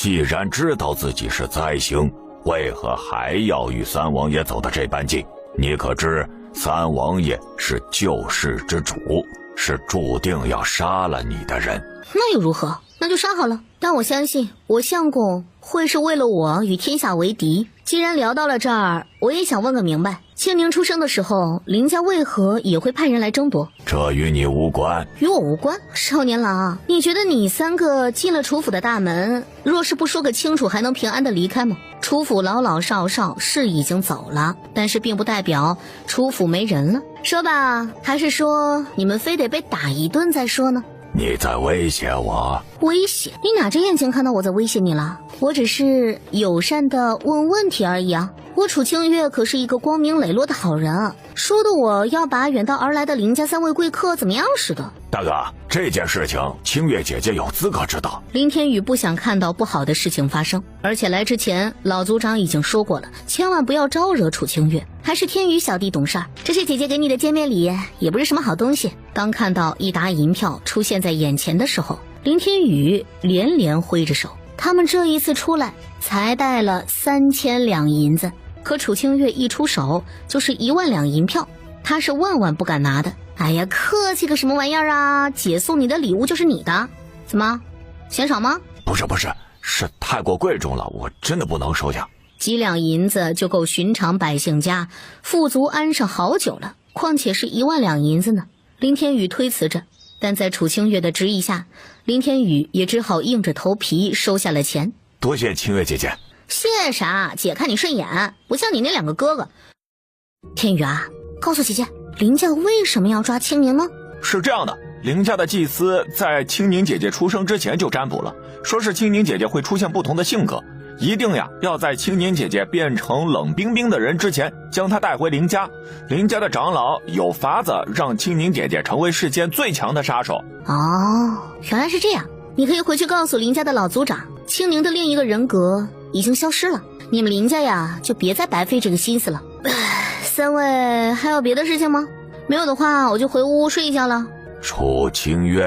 既然知道自己是灾星，为何还要与三王爷走得这般近？你可知三王爷是救世之主，是注定要杀了你的人。那又如何？那就杀好了。但我相信我相公会是为了我与天下为敌。既然聊到了这儿，我也想问个明白，清宁出生的时候，林家为何也会派人来争夺？这与你无关。与我无关？少年郎，你觉得你三个进了楚府的大门，若是不说个清楚，还能平安的离开吗？楚府老老少少是已经走了，但是并不代表楚府没人了。说吧，还是说你们非得被打一顿再说呢？你在威胁我？威胁？你哪只眼睛看到我在威胁你了？我只是友善的问问题而已啊。我楚清月可是一个光明磊落的好人啊，说的我要把远道而来的林家三位贵客怎么样似的。大哥，这件事情清月姐姐有资格知道。林天宇不想看到不好的事情发生，而且来之前老族长已经说过了，千万不要招惹楚清月。还是天宇小弟懂事儿，这是姐姐给你的见面礼，也不是什么好东西。当看到一沓银票出现在眼前的时候，林天宇连连挥着手。他们这一次出来才带了3000两银子，可楚清月一出手就是1万两银票，他是万万不敢拿的。哎呀，客气个什么玩意儿啊，姐送你的礼物就是你的，怎么嫌少吗？不是，是太过贵重了，我真的不能收下。几两银子就够寻常百姓家富足安上好久了，况且是1万两银子呢。林天宇推辞着，但在楚清月的执意下，林天宇也只好硬着头皮收下了钱。多谢清月姐姐。谢啥？姐看你顺眼，不像你那2个哥哥。天宇啊，告诉姐姐，林家为什么要抓清宁呢？是这样的，林家的祭司在清宁姐姐出生之前就占卜了，说是清宁姐姐会出现不同的性格，一定要在清宁姐姐变成冷冰冰的人之前将她带回林家。林家的长老有法子让清宁姐姐成为世间最强的杀手。哦，原来是这样。你可以回去告诉林家的老族长，清宁的另一个人格已经消失了，你们林家呀就别再白费这个心思了。三位还有别的事情吗？没有的话，我就回屋睡一觉了。楚清月，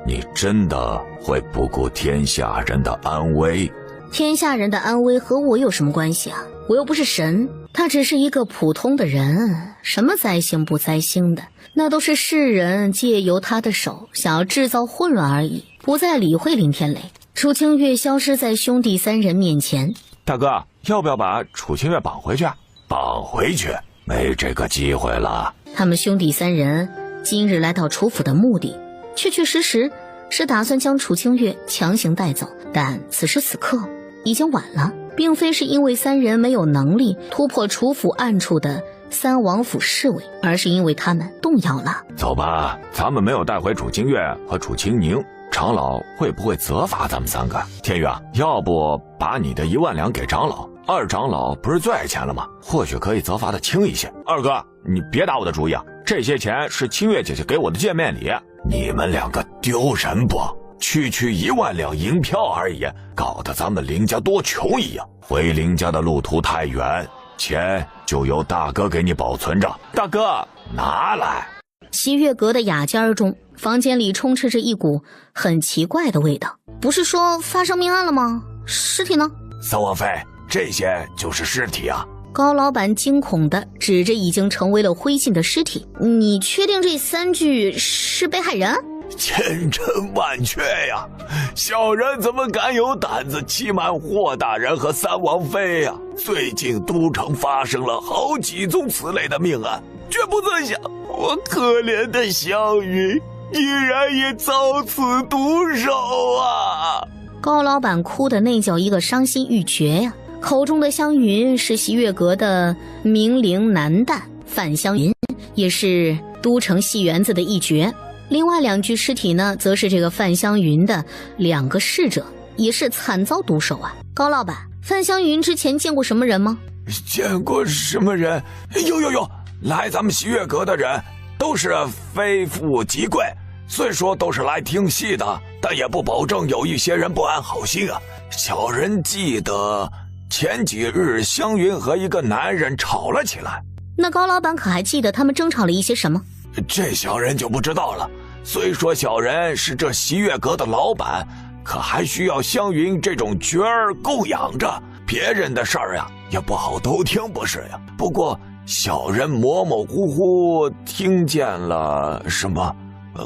你真的会不顾天下人的安危？天下人的安危和我有什么关系啊？我又不是神，他只是一个普通的人，什么灾星不灾星的，那都是世人借由他的手想要制造混乱而已，不再理会林天雷。楚清月消失在兄弟3人面前。大哥，要不要把楚清月绑回去啊？绑回去？没这个机会了。他们兄弟3人今日来到楚府的目的，确确实实是打算将楚清月强行带走，但此时此刻已经晚了，并非是因为3人没有能力突破楚府暗处的3王府侍卫，而是因为他们动摇了。走吧，咱们没有带回楚清月和楚清宁，长老会不会责罚咱们3个？天宇啊，要不把你的1万两给长老，二长老不是最爱钱了吗？或许可以责罚的轻一些。二哥，你别打我的主意啊，这些钱是清月姐姐给我的见面礼。你们2个丢人不？区1万两银票而已，搞得咱们林家多穷一样。回林家的路途太远，钱就由大哥给你保存着。大哥，拿来。西月阁的雅间中，房间里充斥着一股很奇怪的味道。不是说发生命案了吗？尸体呢？三王妃，这些就是尸体啊。高老板惊恐地指着已经成为了灰烬的尸体。你确定这3具是被害人？千真万确呀！小人怎么敢有胆子欺瞒霍大人和三王妃呀？最近都城发生了好几宗此类的命案，却不曾想我可怜的香云竟然也遭此毒手啊！高老板哭得那叫一个伤心欲绝呀！口中的香云是西月阁的名伶男旦，范香云也是都城戏园子的一绝。另外2具尸体呢，则是这个范香云的2个侍者，也是惨遭毒手啊。高老板，范香云之前见过什么人吗？见过什么人？有，来咱们西月阁的人都是非富即贵，虽说都是来听戏的，但也不保证有一些人不安好心啊。小人记得前几日香云和一个男人吵了起来。那高老板可还记得他们争吵了一些什么？这小人就不知道了。虽说小人是这西月阁的老板，可还需要湘云这种角儿供养着，别人的事儿呀也不好都听，不是呀？不过小人模模糊糊听见了什么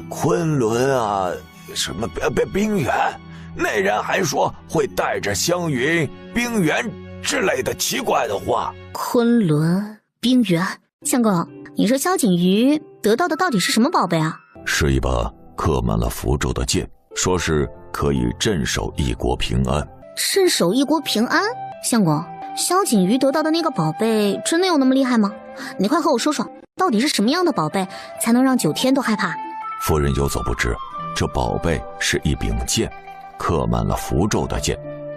昆仑啊，什么冰原，那人还说会带着湘云、冰原之类的奇怪的话。昆仑、冰原，相公，你说萧景瑜得到的到底是什么宝贝啊？是一把刻满了符咒的剑，说是可以镇守一国平安。镇守一国平安？相公，萧景瑜得到的那个宝贝真的有那么厉害吗？你快和我说说，到底是什么样的宝贝才能让9天都害怕？夫人有所不知，这宝贝是一柄剑，刻满了符咒的剑，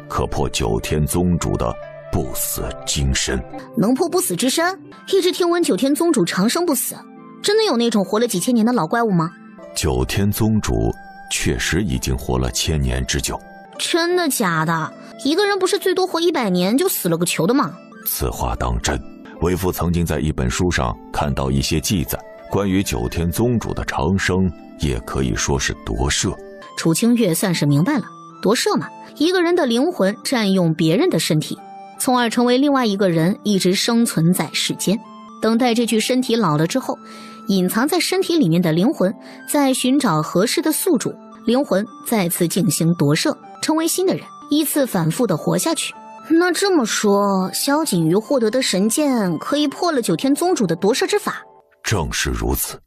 可破9天宗主的不死金身。能破不死之身？一直听闻9天宗主长生不死，真的有那种活了几千年的老怪物吗？9天宗主确实已经活了1000年之久。真的假的？一个人不是最多活100年就死了个球的吗？此话当真，为父曾经在一本书上看到一些记载，关于9天宗主的长生，也可以说是夺舍。楚清月算是明白了，夺舍嘛，一个人的灵魂占用别人的身体，从而成为另外一个人，一直生存在世间。等待这具身体老了之后，隐藏在身体里面的灵魂在寻找合适的宿主，灵魂再次进行夺舍，成为新的人，依次反复的活下去。那这么说，萧景瑜获得的神剑可以破了9天宗主的夺舍之法？正是如此。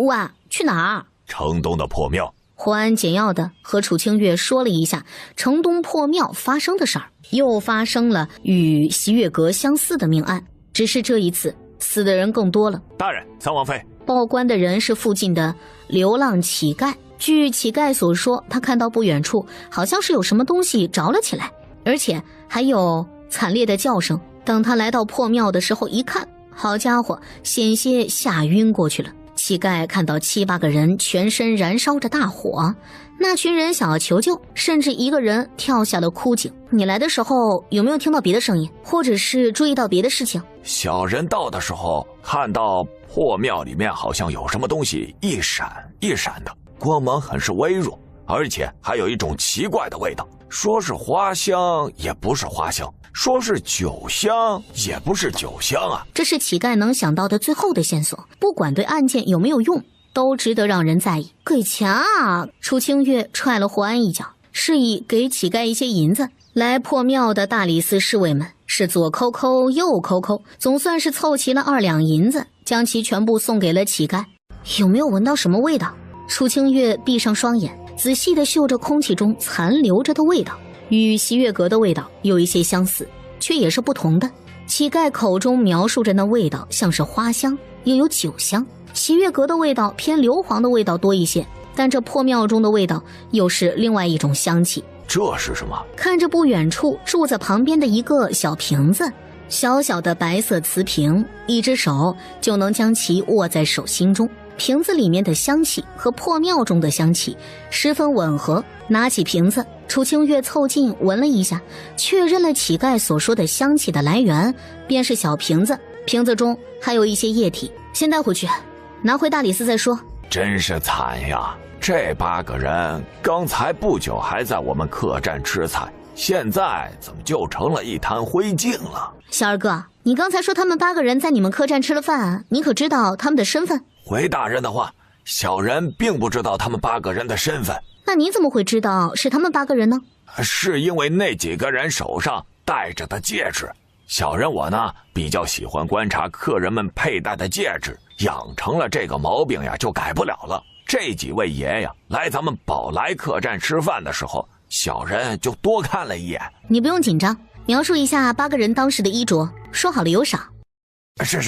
哇，去哪儿？城东的破庙。霍安简要的和楚清月说了一下城东破庙发生的事儿，又发生了与席月阁相似的命案，只是这一次死的人更多了。大人，三王妃。报官的人是附近的流浪乞丐，据乞丐所说，他看到不远处好像是有什么东西着了起来，而且还有惨烈的叫声。等他来到破庙的时候一看，好家伙，险些吓晕过去了。乞丐看到7、8个人全身燃烧着大火，那群人想要求救，甚至一个人跳下了枯井。你来的时候有没有听到别的声音，或者是注意到别的事情？小人到的时候看到破庙里面好像有什么东西一闪一闪的，光芒很是微弱，而且还有一种奇怪的味道，说是花香也不是花香，说是酒香也不是酒香啊。这是乞丐能想到的最后的线索，不管对案件有没有用，都值得让人在意。给钱啊！楚清月踹了霍安一脚，示意给乞丐一些银子。来破庙的大理寺侍卫们是左抠抠右抠抠，总算是凑齐了2两银子，将其全部送给了乞丐。有没有闻到什么味道？楚清月闭上双眼，仔细地嗅着空气中残留着的味道，与席月阁的味道有一些相似，却也是不同的。乞丐口中描述着那味道像是花香，又有酒香。席月阁的味道偏硫磺的味道多一些，但这破庙中的味道又是另外一种香气。这是什么？看着不远处住在旁边的一个小瓶子，小小的白色瓷瓶，一只手就能将其握在手心中。瓶子里面的香气和破庙中的香气十分吻合。拿起瓶子，楚清月凑近闻了一下，确认了乞丐所说的香气的来源，便是小瓶子，瓶子中还有一些液体。先带回去，拿回大理寺再说。真是惨呀，这8个人刚才不久还在我们客栈吃菜，现在怎么就成了一滩灰烬了？小二哥，你刚才说他们8个人在你们客栈吃了饭，你可知道他们的身份？回大人的话，小人并不知道他们8个人的身份。那你怎么会知道是他们8个人呢？是因为那几个人手上戴着的戒指。小人我呢，比较喜欢观察客人们佩戴的戒指，养成了这个毛病呀，就改不了了。这几位爷呀，来咱们宝来客栈吃饭的时候，小人就多看了一眼。你不用紧张，描述一下8个人当时的衣着，说好了有赏。是，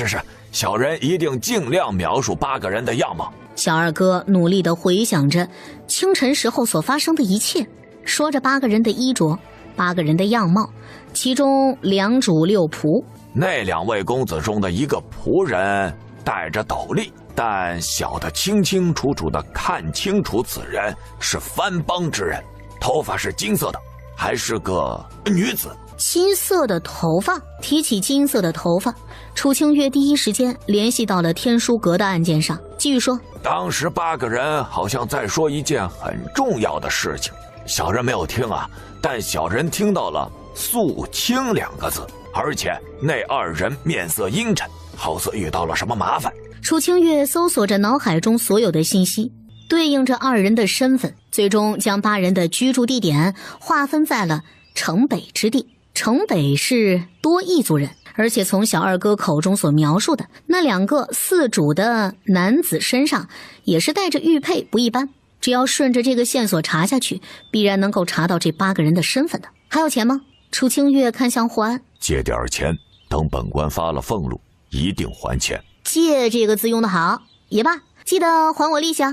小人一定尽量描述8个人的样貌。小二哥努力地回想着清晨时候所发生的一切，说着8个人的衣着，8个人的样貌，其中2主6仆。那2位公子中的一个仆人戴着斗笠，但小的清清楚楚地看清楚此人是番邦之人，头发是金色的，还是个女子。金色的头发，提起金色的头发，楚清月第一时间联系到了天书阁的案件上，继续说。当时8个人好像在说一件很重要的事情，小人没有听啊，但小人听到了肃清2个字，而且那2人面色阴沉，好似遇到了什么麻烦。楚清月搜索着脑海中所有的信息，对应着2人的身份，最终将8人的居住地点划分在了城北之地。城北是多异族人，而且从小二哥口中所描述的那2个4主的男子身上也是带着玉佩，不一般。只要顺着这个线索查下去，必然能够查到这8个人的身份的。还有钱吗？楚清月看向霍安，借点钱，等本官发了俸禄，一定还钱。借这个字用得好，也罢，记得还我利息啊。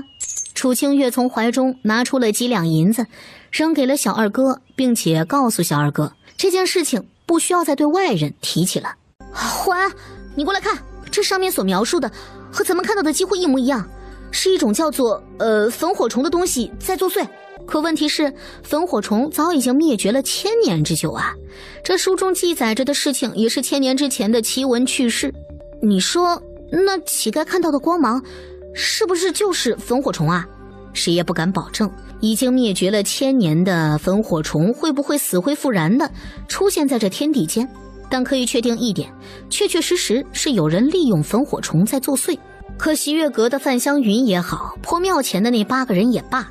楚清月从怀中拿出了几两银子，扔给了小二哥，并且告诉小二哥，这件事情不需要再对外人提起了。霍安，你过来看，这上面所描述的和咱们看到的几乎一模一样，是一种叫做焚火虫的东西在作祟。可问题是，焚火虫早已经灭绝了1000年之久啊！这书中记载着的事情也是1000年之前的奇闻趣事。你说，那乞丐看到的光芒，是不是就是焚火虫啊？谁也不敢保证，已经灭绝了1000年的焚火虫会不会死灰复燃的出现在这天地间。但可以确定一点，确确实实是有人利用焚火虫在作祟。可惜月阁的范香云也好，破庙前的那8个人也罢，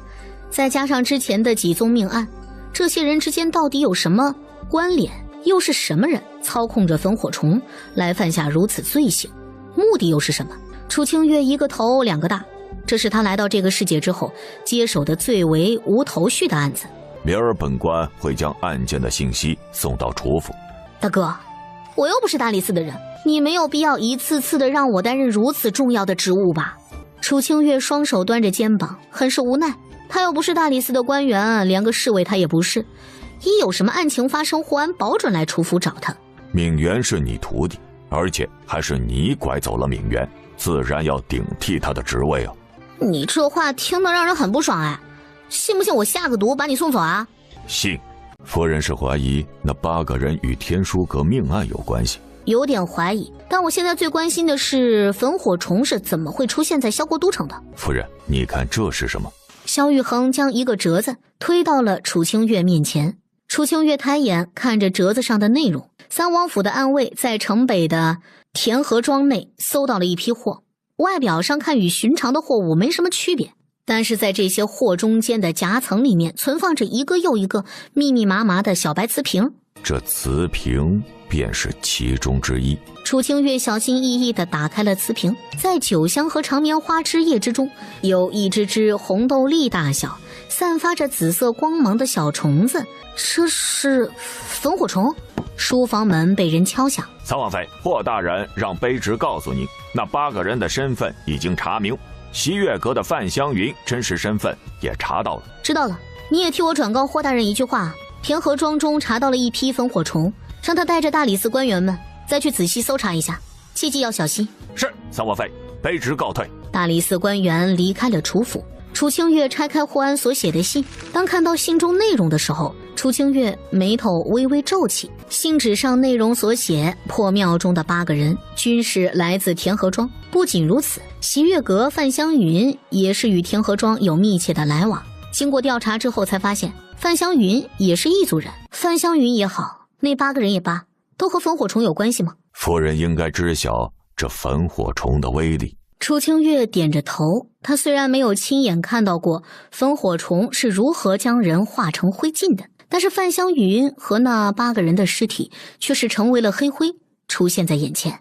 再加上之前的几宗命案，这些人之间到底有什么关联？又是什么人操控着焚火虫来犯下如此罪行？目的又是什么？楚清月一个头2个大，这是他来到这个世界之后接手的最为无头绪的案子。明儿本官会将案件的信息送到楚府。大哥，我又不是大理寺的人，你没有必要一次次的让我担任如此重要的职务吧？楚清月双手端着肩膀，很是无奈。他又不是大理寺的官员，连个侍卫他也不是。一有什么案情发生，霍安保准来楚府找他。敏元是你徒弟，而且还是你拐走了敏元，自然要顶替他的职位啊。你这话听得让人很不爽哎，信不信我下个毒把你送走啊？信。夫人是怀疑那8个人与天书阁命案有关系？有点怀疑，但我现在最关心的是焚火虫是怎么会出现在萧国都城的。夫人，你看这是什么？萧玉衡将一个折子推到了楚清月面前。楚清月抬眼看着折子上的内容，三王府的暗卫在城北的田河庄内搜到了一批货，外表上看与寻常的货物没什么区别，但是在这些货中间的夹层里面存放着一个又一个密密麻麻的小白瓷瓶。这瓷瓶便是其中之一。楚清月小心翼翼地打开了瓷瓶，在酒香和长棉花枝叶之中，有一只只红豆粒大小、散发着紫色光芒的小虫子。这是焚火虫。书房门被人敲响。三王妃，霍大人让卑职告诉您，那8个人的身份已经查明，西月阁的范香云真实身份也查到了。知道了，你也替我转告霍大人一句话，田河庄中查到了一批焚火虫，让他带着大理寺官员们再去仔细搜查一下，切记要小心。是，三王妃，卑职告退。大理寺官员离开了楚府。楚清月拆开霍安所写的信，当看到信中内容的时候，楚清月眉头微微皱起。信纸上内容所写，破庙中的8个人均是来自田河庄。不仅如此，喜月阁范香云也是与田河庄有密切的来往。经过调查之后才发现，范香云也是异族人。范香云也好，那8个人也罢，都和焚火虫有关系吗？夫人应该知晓这焚火虫的威力。楚清月点着头，他虽然没有亲眼看到过焚火虫是如何将人化成灰烬的，但是范香云和那8个人的尸体却是成为了黑灰，出现在眼前。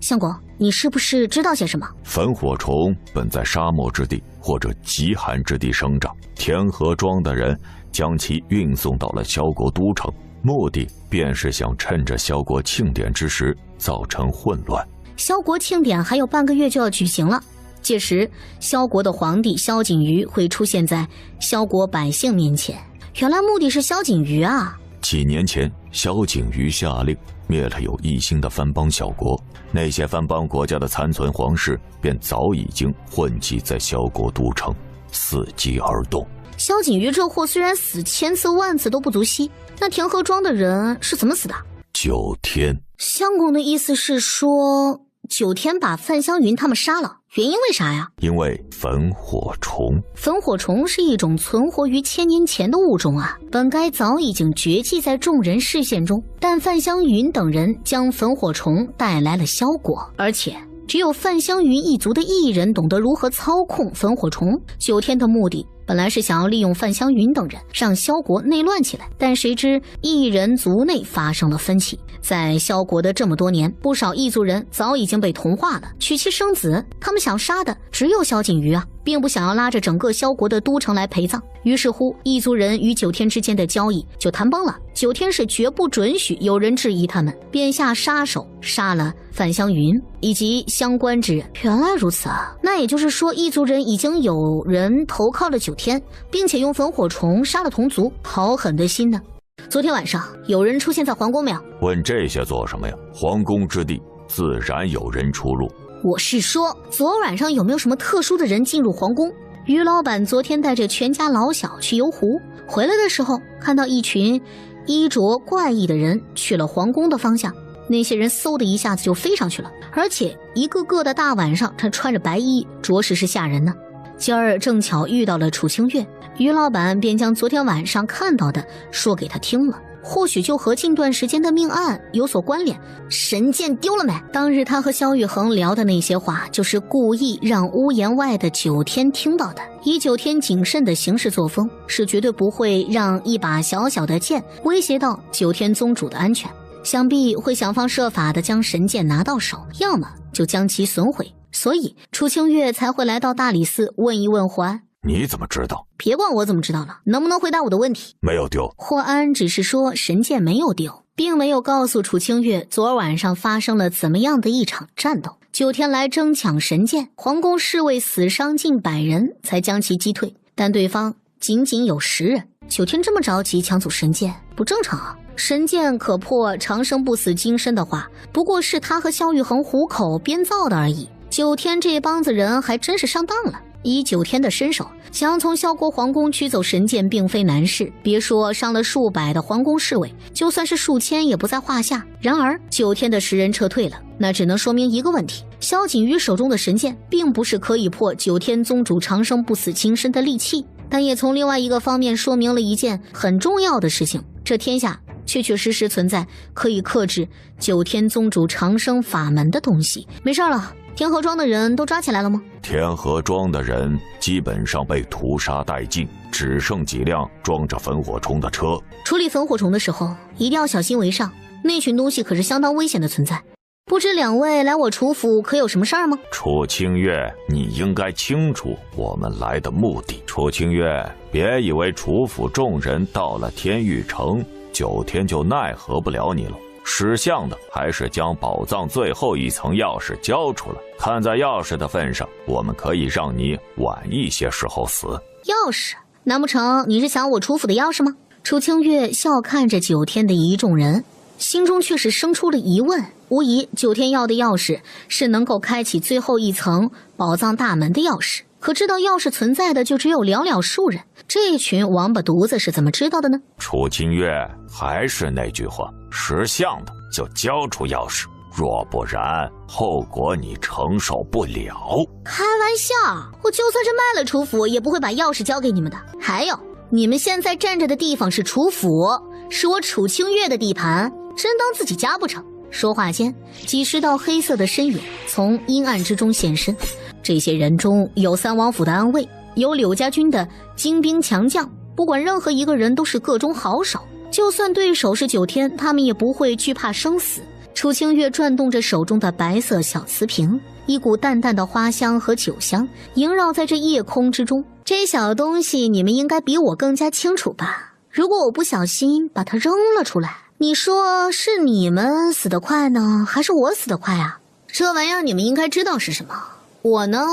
相公，你是不是知道些什么？焚火虫本在沙漠之地或者极寒之地生长，田河庄的人将其运送到了萧国都城，目的便是想趁着萧国庆典之时造成混乱。萧国庆典还有半个月就要举行了，届时萧国的皇帝萧景瑜会出现在萧国百姓面前。原来目的是萧景瑜啊！几年前，萧景瑜下令灭了有异心的藩邦小国，那些藩邦国家的残存皇室便早已经混迹在萧国都城，伺机而动。萧景瑜这货虽然死1000次万次都不足惜，那田河庄的人是怎么死的？9天。相公的意思是说，9天把范香云他们杀了？原因为啥呀？因为焚火虫。焚火虫是一种存活于1000年前的物种啊，本该早已经绝迹在众人视线中，但范香云等人将焚火虫带来了萧国，而且只有范香云一族的异人懂得如何操控焚火虫。9天的目的本来是想要利用范香云等人让萧国内乱起来，但谁知异人族内发生了分歧。在萧国的这么多年，不少异族人早已经被同化了，娶妻生子，他们想杀的只有萧景瑜啊，并不想要拉着整个萧国的都城来陪葬。于是乎，异族人与9天之间的交易就谈崩了。9天是绝不准许有人质疑他们，便下杀手杀了范香云以及相关之人。原来如此啊，那也就是说异族人已经有人投靠了9天，并且用焚火虫杀了同族，好狠的心呢。昨天晚上有人出现在皇宫没有？问这些做什么呀？皇宫之地自然有人出入。我是说昨晚上有没有什么特殊的人进入皇宫？于老板昨天带着全家老小去游湖，回来的时候看到一群衣着怪异的人去了皇宫的方向，那些人嗖的一下子就飞上去了，而且一个个的大晚上他穿着白衣，着实是吓人呢。今儿正巧遇到了楚清月，于老板便将昨天晚上看到的说给他听了，或许就和近段时间的命案有所关联。神剑丢了没？当日他和萧玉衡聊的那些话，就是故意让屋檐外的9天听到的。以9天谨慎的行事作风，是绝对不会让一把小小的剑威胁到9天宗主的安全，想必会想方设法的将神剑拿到手，要么就将其损毁。所以楚清月才会来到大理寺问一问霍安。你怎么知道？别管我怎么知道了，能不能回答我的问题？没有丢。霍安只是说神剑没有丢，并没有告诉楚清月昨晚上发生了怎么样的一场战斗。9天来争抢神剑，皇宫侍卫死伤近100人才将其击退，但对方仅仅有10人。9天这么着急抢走神剑不正常啊。神剑可破长生不死金身的话，不过是他和萧玉衡虎口编造的而已。9天这帮子人还真是上当了。以9天的身手，想要从萧国皇宫驱走神剑并非难事，别说伤了数百的皇宫侍卫，就算是数千也不在话下。然而9天的10人撤退了，那只能说明一个问题：萧景瑜手中的神剑并不是可以破9天宗主长生不死金身的利器，但也从另外一个方面说明了一件很重要的事情，这天下确确实实存在可以克制9天宗主长生法门的东西。没事了，天河庄的人都抓起来了吗？天河庄的人基本上被屠杀殆尽，只剩几辆装着焚火虫的车。处理焚火虫的时候一定要小心为上，那群东西可是相当危险的存在。不知2位来我楚府可有什么事儿吗？楚清月，你应该清楚我们来的目的。楚清月，别以为楚府众人到了天域城9天就奈何不了你了。识相的还是将宝藏最后一层钥匙交出来，看在钥匙的份上，我们可以让你晚一些时候死。钥匙？难不成你是想我楚府的钥匙吗？楚清月笑看着9天的一众人，心中却是生出了疑问。无疑9天要的钥匙是能够开启最后一层宝藏大门的钥匙，可知道钥匙存在的就只有寥寥数人，这群王八犊子是怎么知道的呢？楚清月，还是那句话，识相的就交出钥匙，若不然后果你承受不了。开玩笑，我就算是卖了楚府也不会把钥匙交给你们的。还有，你们现在站着的地方是楚府，是我楚清月的地盘，真当自己家不成？说话间，几十道黑色的身影从阴暗之中现身，这些人中有三王府的安卫，有柳家军的精兵强将，不管任何一个人都是个中好手，就算对手是9天，他们也不会惧怕生死。楚清月转动着手中的白色小瓷瓶，一股淡淡的花香和酒香萦绕在这夜空之中。这小东西你们应该比我更加清楚吧？如果我不小心把它扔了出来，你说是你们死得快呢，还是我死得快啊？这玩意儿你们应该知道是什么，我呢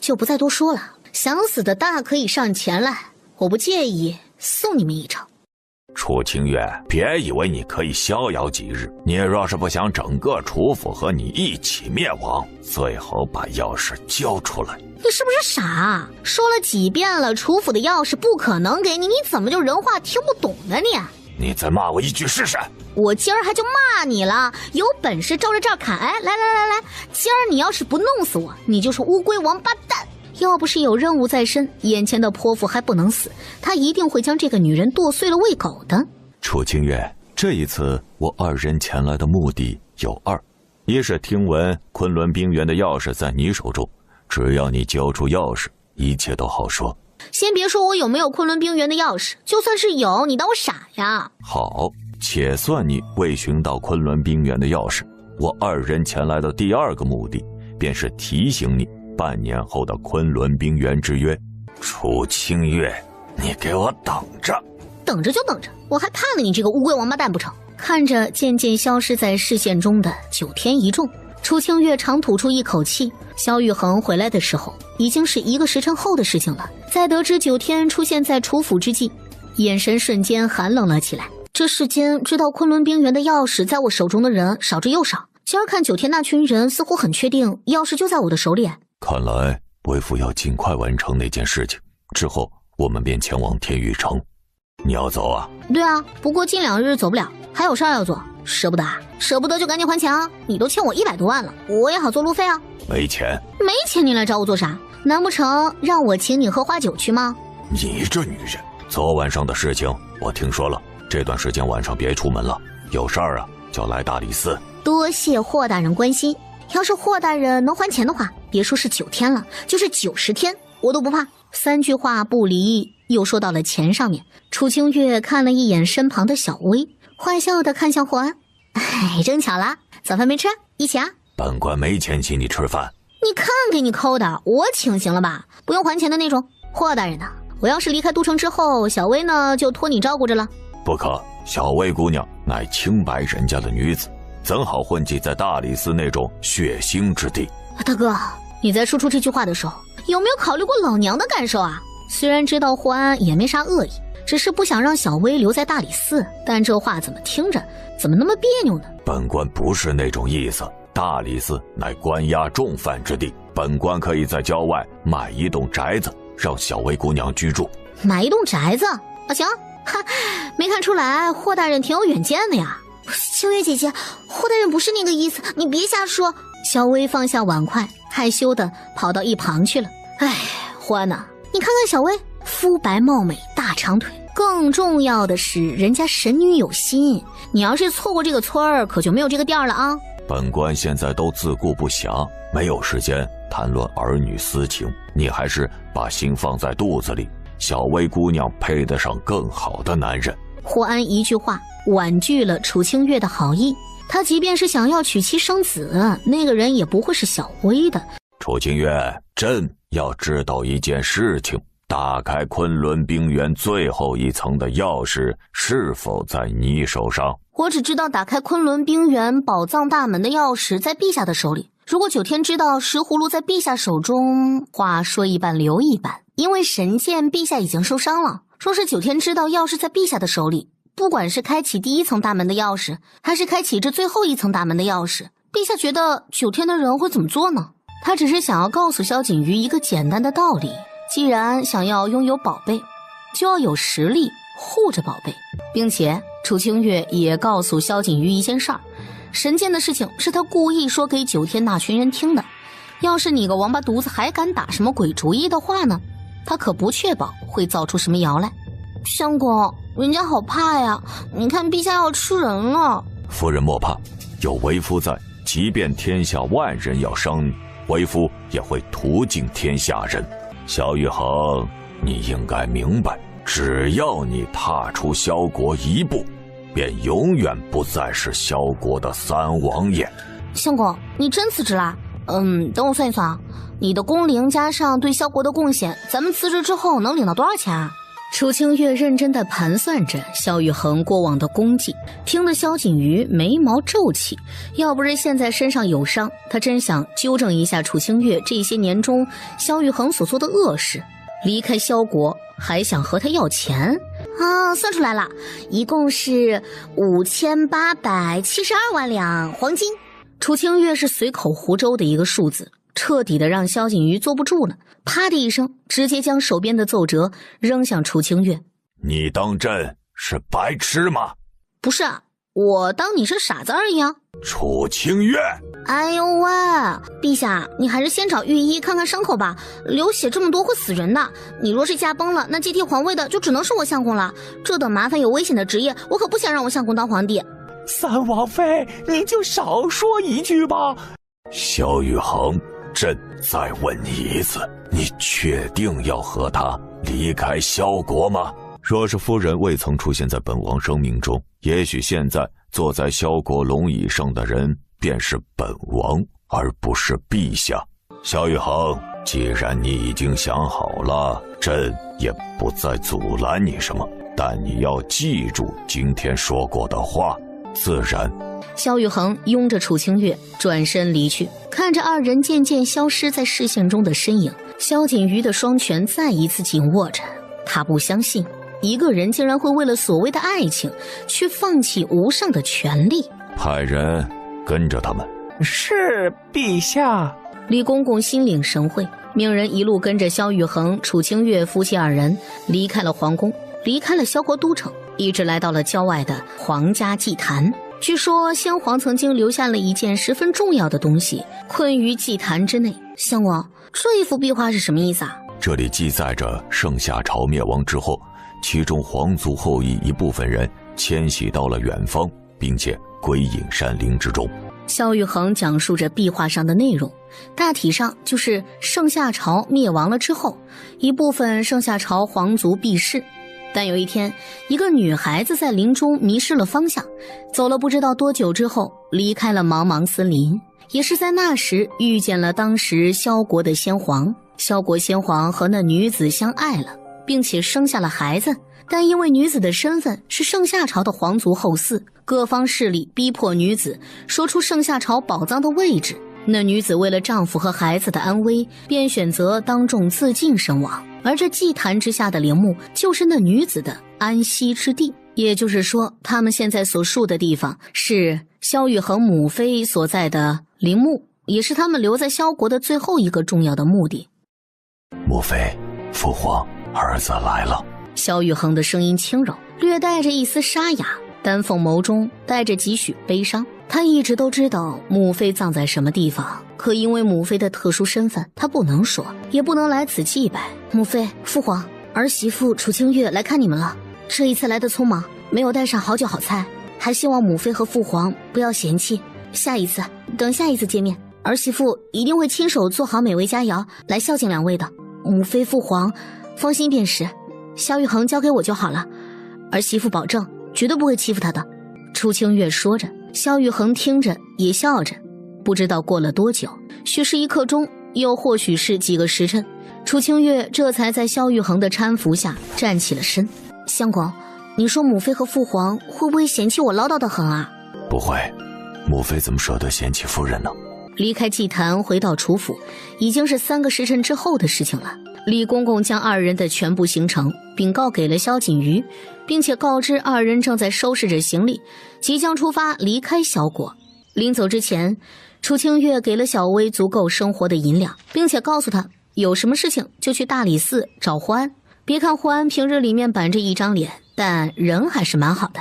就不再多说了。想死的大可以上前来，我不介意送你们一程。楚清月，别以为你可以逍遥几日，你若是不想整个楚府和你一起灭亡，最好把钥匙交出来。你是不是傻？说了几遍了，楚府的钥匙不可能给你，你怎么就人话听不懂呢你？你再骂我一句试试。我今儿还就骂你了，有本事照着这儿砍！哎，来，今儿你要是不弄死我，你就是乌龟王八蛋！要不是有任务在身，眼前的泼妇还不能死，他一定会将这个女人剁碎了喂狗的。楚清月，这一次我二人前来的目的有二：一是听闻昆仑冰原的钥匙在你手中，只要你交出钥匙，一切都好说。先别说我有没有昆仑冰原的钥匙，就算是有，你当我傻呀？好，且算你未寻到昆仑冰原的钥匙，我二人前来的第二个目的，便是提醒你半年后的昆仑冰原之约。楚清月，你给我等着！等着就等着，我还怕了你这个乌龟王八蛋不成？看着渐渐消失在视线中的9天一众，楚清月长吐出一口气。萧玉衡回来的时候，已经是1个时辰后的事情了。在得知9天出现在楚府之际，眼神瞬间寒冷了起来。这世间知道昆仑冰原的钥匙在我手中的人少之又少，今儿看9天那群人似乎很确定钥匙就在我的手里。看来为父要尽快完成那件事情，之后我们便前往天宇城。你要走啊？对啊，不过近2日走不了，还有事儿要做。舍不得啊？舍不得就赶紧还钱啊！你都欠我100多万了，我也好做路费啊。没钱？没钱你来找我做啥？难不成让我请你喝花酒去吗？你这女人！昨晚上的事情我听说了，这段时间晚上别出门了，有事儿啊就来大理寺。多谢霍大人关心，要是霍大人能还钱的话，别说是9天了，就是90天我都不怕。3句话不离，又说到了钱上面。楚清月看了一眼身旁的小薇，坏笑的看向霍安。哎，正巧了，早饭没吃，一起啊。本官没钱请你吃饭。你看给你抠的，我请行了吧？不用还钱的那种。霍大人呢？我要是离开都城之后，小薇呢就托你照顾着了。不可，小薇姑娘乃清白人家的女子，怎好混迹在大理寺那种血腥之地？大哥，你在说出这句话的时候，有没有考虑过老娘的感受啊？虽然知道霍安也没啥恶意，只是不想让小薇留在大理寺，但这话怎么听着怎么那么别扭呢？本官不是那种意思，大理寺乃关押重犯之地，本官可以在郊外买一栋宅子，让小薇姑娘居住。买一栋宅子啊？行，哈，没看出来霍大人挺有远见的呀。清月姐姐，霍大人不是那个意思，你别瞎说。小薇放下碗筷，害羞的跑到一旁去了。哎，霍安呐，你看看小薇，肤白貌美，大长腿，更重要的是人家神女有心，你要是错过这个村儿，可就没有这个店了啊。本官现在都自顾不暇，没有时间谈论儿女私情，你还是把心放在肚子里，小薇姑娘配得上更好的男人。霍安一句话婉拒了楚清月的好意，他即便是想要娶妻生子，那个人也不会是小薇的。楚清月，朕要知道一件事情，打开昆仑冰原最后一层的钥匙是否在你手上？我只知道打开昆仑冰原宝藏大门的钥匙在陛下的手里。如果9天知道石葫芦在陛下手中，话说一半留一半，因为神剑陛下已经受伤了。说是9天知道钥匙在陛下的手里，不管是开启第1层大门的钥匙，还是开启这最后1层大门的钥匙，陛下觉得9天的人会怎么做呢？他只是想要告诉萧景瑜一个简单的道理，既然想要拥有宝贝，就要有实力护着宝贝。并且楚清月也告诉萧景瑜一件事儿，神剑的事情是他故意说给9天那群人听的，要是你个王八犊子还敢打什么鬼主意的话呢，他可不确保会造出什么谣来。相公，人家好怕呀，你看陛下要吃人了。夫人莫怕，有为夫在，即便天下万人要伤你，为夫也会屠尽天下人。萧玉衡，你应该明白，只要你踏出萧国一步，便永远不再是萧国的三王爷。相公，你真辞职啦？等我算一算啊，你的工龄加上对萧国的贡献，咱们辞职之后能领到多少钱啊？楚清月认真地盘算着萧玉衡过往的功绩，听得萧景瑜眉毛皱起。要不是现在身上有伤，他真想纠正一下楚清月这些年中萧玉衡所做的恶事。离开萧国还想和他要钱啊？算出来了，一共是5872万两黄金。楚清月是随口胡诌的一个数字，彻底的让萧景瑜坐不住了，啪的一声，直接将手边的奏折扔向楚清月。你当朕是白痴吗？不是，我当你是傻子而已啊。楚清月，哎呦喂，陛下，你还是先找御医看看伤口吧，流血这么多会死人的。你若是驾崩了，那接替皇位的就只能是我相公了。这等麻烦有危险的职业，我可不想让我相公当皇帝。三王妃，你就少说一句吧。萧玉衡，朕再问你一次，你确定要和他离开萧国吗？若是夫人未曾出现在本王生命中，也许现在坐在萧国龙椅上的人便是本王，而不是陛下。萧玉衡，既然你已经想好了，朕也不再阻拦你什么，但你要记住今天说过的话，自然。萧玉衡拥着楚清月转身离去，看着二人渐渐消失在视线中的身影，萧锦瑜的双拳再一次紧握着。他不相信一个人竟然会为了所谓的爱情去放弃无上的权利。派人跟着他们。是，陛下。李公公心领神会，命人一路跟着萧玉衡、楚清月夫妻二人离开了皇宫，离开了萧国都城，一直来到了郊外的皇家祭坛。据说先皇曾经留下了一件十分重要的东西，困于祭坛之内。相公，这一幅壁画是什么意思啊？这里记载着盛夏朝灭亡之后，其中皇族后裔一部分人迁徙到了远方，并且归隐山林之中。萧玉衡讲述着壁画上的内容，大体上就是盛夏朝灭亡了之后，一部分盛夏朝皇族避世，但有一天，一个女孩子在林中迷失了方向，走了不知道多久之后，离开了茫茫森林。也是在那时遇见了当时萧国的先皇，萧国先皇和那女子相爱了，并且生下了孩子。但因为女子的身份是盛夏朝的皇族后嗣，各方势力逼迫女子说出盛夏朝宝藏的位置。那女子为了丈夫和孩子的安危，便选择当众自尽身亡。而这祭坛之下的陵墓，就是那女子的安息之地。也就是说，他们现在所述的地方是萧玉衡母妃所在的陵墓，也是他们留在萧国的最后一个重要的目的。母妃，父皇，儿子来了。萧玉衡的声音轻柔，略带着一丝沙哑，丹凤眸中带着几许悲伤。他一直都知道母妃葬在什么地方，可因为母妃的特殊身份，他不能说，也不能来此祭拜。母妃，父皇，儿媳妇楚清月来看你们了。这一次来的匆忙，没有带上好酒好菜，还希望母妃和父皇不要嫌弃。等下一次见面，儿媳妇一定会亲手做好美味佳肴来孝敬两位的。母妃父皇放心便是，萧玉衡交给我就好了，儿媳妇保证绝对不会欺负他的。楚清月说着，萧玉衡听着也笑着。不知道过了多久，许是一刻钟，又或许是几个时辰，楚清月这才在萧玉衡的搀扶下站起了身。相公，你说母妃和父皇会不会嫌弃我唠叨得很啊？不会，母妃怎么舍得嫌弃夫人呢？离开祭坛回到楚府，已经是3个时辰之后的事情了。李公公将二人的全部行程禀告给了萧锦瑜，并且告知二人正在收拾着行李，即将出发离开萧国。临走之前，楚清月给了小薇足够生活的银两，并且告诉他有什么事情就去大理寺找霍安。别看霍安平日里面板着一张脸，但人还是蛮好的。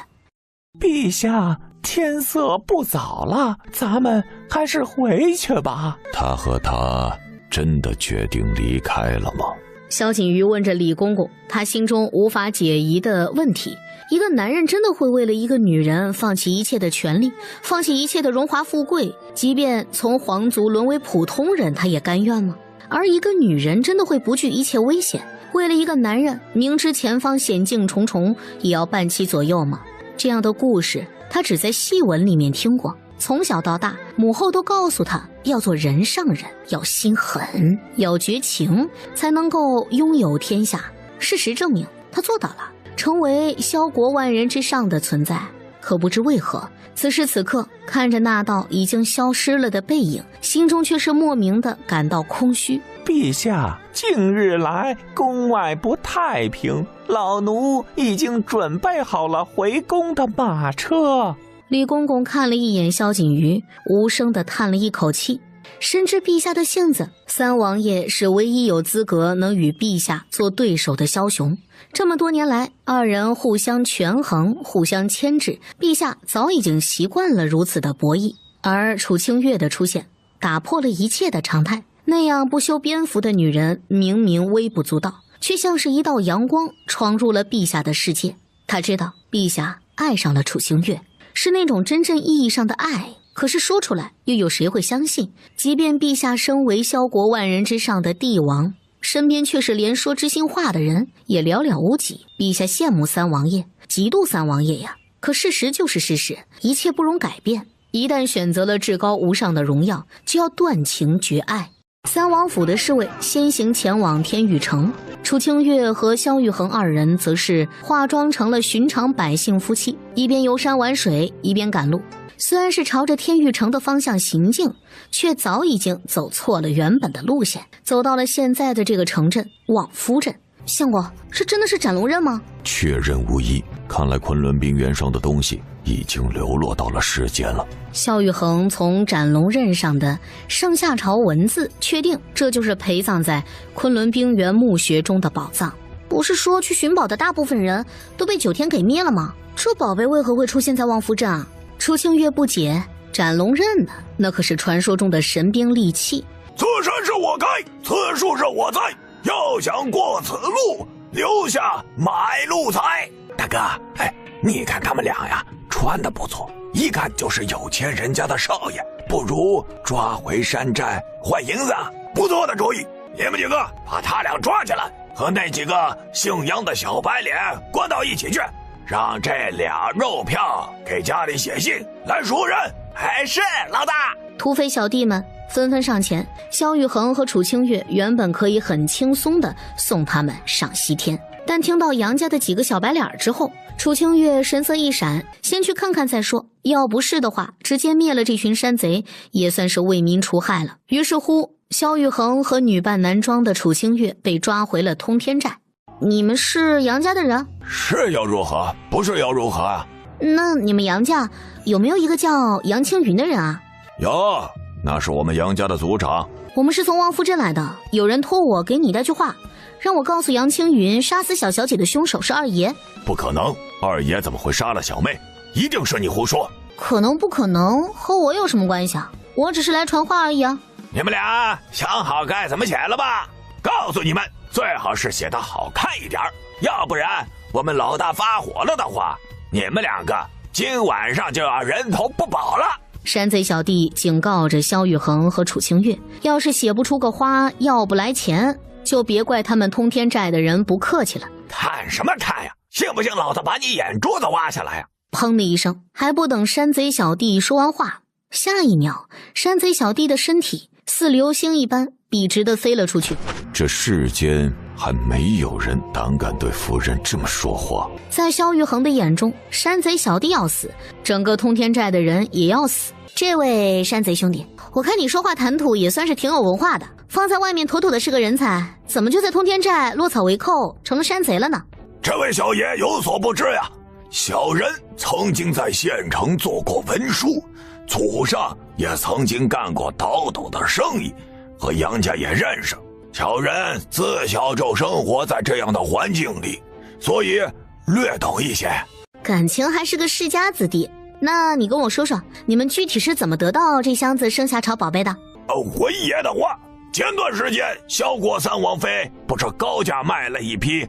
陛下，天色不早了，咱们还是回去吧。他和她真的决定离开了吗？萧锦瑜问着李公公他心中无法解疑的问题。一个男人真的会为了一个女人放弃一切的权利，放弃一切的荣华富贵，即便从皇族沦为普通人他也甘愿吗？而一个女人真的会不惧一切危险，为了一个男人明知前方险境重重也要伴其左右吗？这样的故事他只在戏文里面听过，从小到大母后都告诉他要做人上人，要心狠，要绝情，才能够拥有天下。事实证明他做到了，成为萧国万人之上的存在。可不知为何，此时此刻看着那道已经消失了的背影，心中却是莫名的感到空虚。陛下，近日来宫外不太平，老奴已经准备好了回宫的马车。李公公看了一眼萧锦瑜，无声地叹了一口气。深知陛下的性子，三王爷是唯一有资格能与陛下做对手的枭雄。这么多年来，二人互相权衡，互相牵制，陛下早已经习惯了如此的博弈。而楚清月的出现，打破了一切的常态。那样不修边幅的女人，明明微不足道，却像是一道阳光闯入了陛下的世界。他知道陛下爱上了楚清月，是那种真正意义上的爱，可是说出来又有谁会相信？即便陛下身为萧国万人之上的帝王，身边却是连说知心话的人也寥寥无几。陛下羡慕三王爷，嫉妒三王爷呀，可事实就是事实，一切不容改变。一旦选择了至高无上的荣耀，就要断情绝爱。三王府的侍卫先行前往天玉城，楚清月和萧玉衡二人则是化妆成了寻常百姓夫妻，一边游山玩水，一边赶路。虽然是朝着天玉城的方向行进，却早已经走错了原本的路线，走到了现在的这个城镇望夫镇。相国，这真的是斩龙刃吗？确认无疑，看来昆仑冰原上的东西已经流落到了世间了。萧玉衡从斩龙刃上的上下朝文字确定，这就是陪葬在昆仑冰原墓穴中的宝藏。不是说去寻宝的大部分人都被九天给灭了吗？这宝贝为何会出现在望夫镇啊？楚清月不解，斩龙刃呢？那可是传说中的神兵利器。此山是我开，此树是我栽，要想过此路，留下买路财。大哥，你看他们俩呀，穿得不错，一看就是有钱人家的少爷，不如抓回山寨换银子，不错的主意。你们几个把他俩抓起来，和那几个姓杨的小白脸关到一起去，让这俩肉票给家里写信来赎人。是老大。土匪小弟们纷纷上前，萧玉衡和楚清月原本可以很轻松地送他们上西天，但听到杨家的几个小白脸之后，楚清月神色一闪，先去看看再说，要不是的话，直接灭了这群山贼，也算是为民除害了。于是乎，萧玉衡和女扮男装的楚清月被抓回了通天寨。你们是杨家的人？是又如何？不是又如何啊？那你们杨家有没有一个叫杨青云的人啊？有，那是我们杨家的族长。我们是从望夫镇来的，有人托我给你带句话，让我告诉杨青云，杀死小小姐的凶手是二爷。不可能，二爷怎么会杀了小妹？一定是你胡说。可能不可能和我有什么关系啊？我只是来传话而已啊。你们俩想好该怎么写了吧？告诉你们，最好是写得好看一点，要不然我们老大发火了的话，你们两个今晚上就要人头不保了。山贼小弟警告着萧玉衡和楚清月，要是写不出个花，要不来钱，就别怪他们通天寨的人不客气了。看什么看呀？信不信老子把你眼珠子挖下来呀？砰的一声，还不等山贼小弟说完话，下一秒，山贼小弟的身体似流星一般笔直地飞了出去。这世间还没有人胆敢对夫人这么说话。在萧玉衡的眼中，山贼小弟要死，整个通天寨的人也要死。这位山贼兄弟，我看你说话谈吐也算是挺有文化的，放在外面妥妥的是个人才，怎么就在通天寨落草为寇，成了山贼了呢？这位小爷有所不知呀，小人曾经在县城做过文书，祖上也曾经干过倒斗的生意，和杨家也认识。小人自小就生活在这样的环境里，所以略懂一些。感情还是个世家子弟。那你跟我说说，你们具体是怎么得到这箱子生下朝宝贝的？回爷的话，前段时间萧国三王妃不是高价卖了一批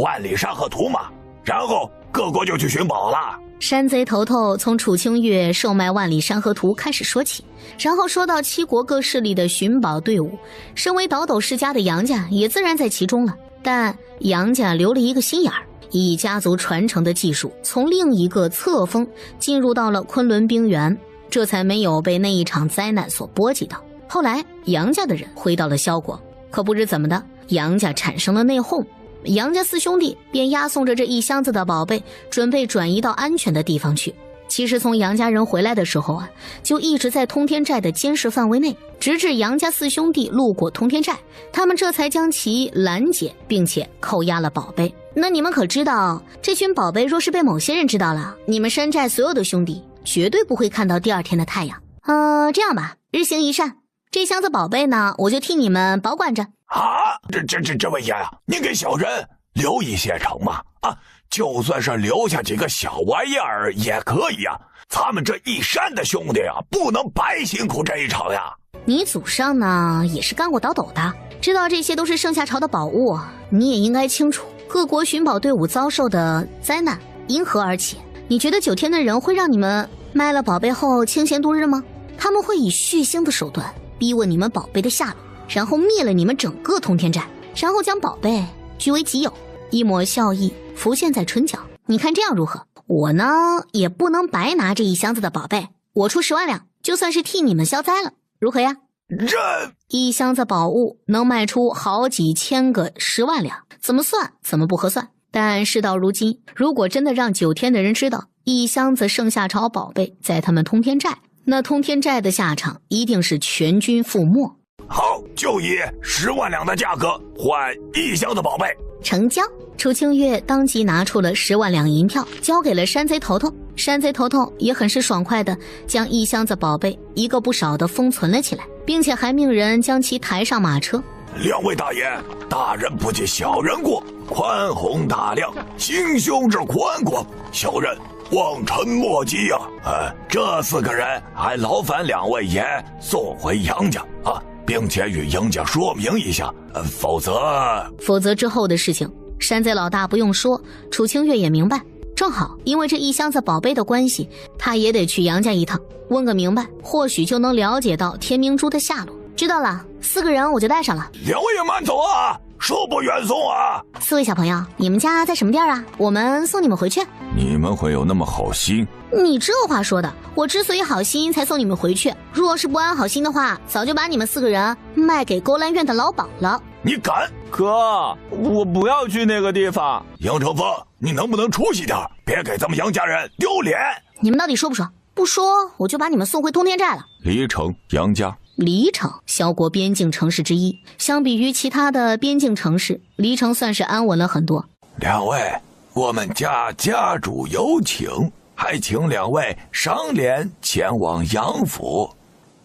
万里山河图吗？然后各国就去寻宝了。山贼头头从楚清月售卖万里山河图开始说起，然后说到七国各势力的寻宝队伍，身为倒斗世家的杨家也自然在其中了。但杨家留了一个心眼儿，以家族传承的技术从另一个侧锋进入到了昆仑冰原，这才没有被那一场灾难所波及到。后来杨家的人回到了萧国，可不知怎么的，杨家产生了内讧，杨家四兄弟便押送着这一箱子的宝贝，准备转移到安全的地方去。其实从杨家人回来的时候就一直在通天寨的监视范围内，直至杨家四兄弟路过通天寨，他们这才将其拦截，并且扣押了宝贝。那你们可知道，这群宝贝若是被某些人知道了，你们山寨所有的兄弟绝对不会看到第二天的太阳。这样吧，日行一善，这箱子宝贝呢，我就替你们保管着。啊，这位爷呀，您给小人留一些成吗？啊，就算是留下几个小玩意儿也可以啊。咱们这一山的兄弟啊，不能白辛苦这一场呀。你祖上呢也是干过倒斗的，知道这些都是盛夏朝的宝物，你也应该清楚各国寻宝队伍遭受的灾难因何而起。你觉得9天的人会让你们卖了宝贝后清闲度日吗？他们会以血腥的手段逼问你们宝贝的下落，然后灭了你们整个通天寨，然后将宝贝据为己有。一抹笑意浮现在唇角，你看这样如何？我呢也不能白拿这一箱子的宝贝，我出10万两，就算是替你们消灾了，如何呀？这一箱子宝物能卖出好几千个10万两，怎么算怎么不合算。但事到如今，如果真的让9天的人知道一箱子盛夏朝宝贝在他们通天寨，那通天寨的下场一定是全军覆没。好，就以10万两的价格换一箱的宝贝。成交。楚清月当即拿出了10万两银票，交给了山贼头头。山贼头头也很是爽快的将一箱子宝贝一个不少的封存了起来，并且还命人将其抬上马车。2位大爷，大人不计小人过，宽宏大量，心胸之宽广，小人望尘莫及呀。这4个人还劳烦2位爷送回杨家啊，并且与杨家说明一下，否则之后的事情，山贼老大不用说，楚清月也明白。正好因为这一箱子宝贝的关系，他也得去杨家一趟，问个明白，或许就能了解到天明珠的下落。知道了，4个人我就带上了。2位慢走啊，恕不远送啊。4位小朋友，你们家在什么地儿啊？我们送你们回去。你们会有那么好心？你这话说的，我之所以好心才送你们回去，若是不安好心的话，早就把你们4个人卖给勾栏院的老鸨了。你敢？哥，我不要去那个地方。杨成风，你能不能出息点，别给咱们杨家人丢脸。你们到底说不说？不说我就把你们送回通天寨了。黎城杨家。黎城，萧国边境城市之一，相比于其他的边境城市，黎城算是安稳了很多。2位，我们家家主有请，还请2位赏脸前往杨府。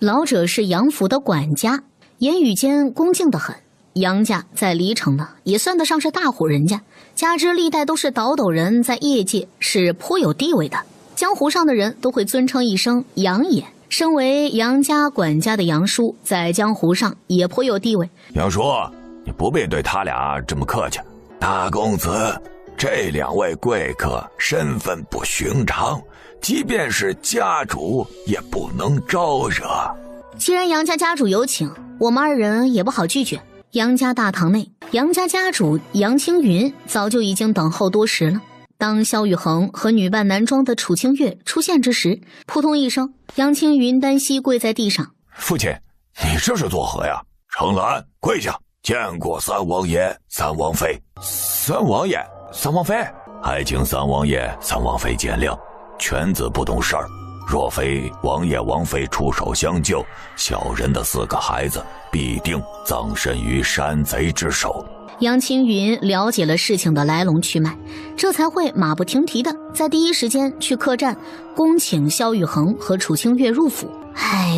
老者是杨府的管家，言语间恭敬得很。杨家在黎城呢，也算得上是大户人家，加之历代都是倒斗人，在业界是颇有地位的，江湖上的人都会尊称一声杨爷。身为杨家管家的杨叔，在江湖上也颇有地位。杨叔，你不必对他俩这么客气。大公子，这2位贵客身份不寻常，即便是家主也不能招惹。既然杨家家主有请，我们2人也不好拒绝。杨家大堂内，杨家家主杨青云早就已经等候多时了。当萧雨恒和女扮男装的楚清月出现之时，扑通一声，杨青云单膝跪在地上。父亲，你这是作何呀？程兰，跪下，见过3王爷、3王妃。3王爷、3王妃，还请3王爷、3王妃见谅，犬子不懂事儿。若非王爷王妃出手相救，小人的4个孩子必定葬身于山贼之手。杨青云了解了事情的来龙去脉，这才会马不停蹄的在第一时间去客栈恭请萧雨恒和楚清月入府。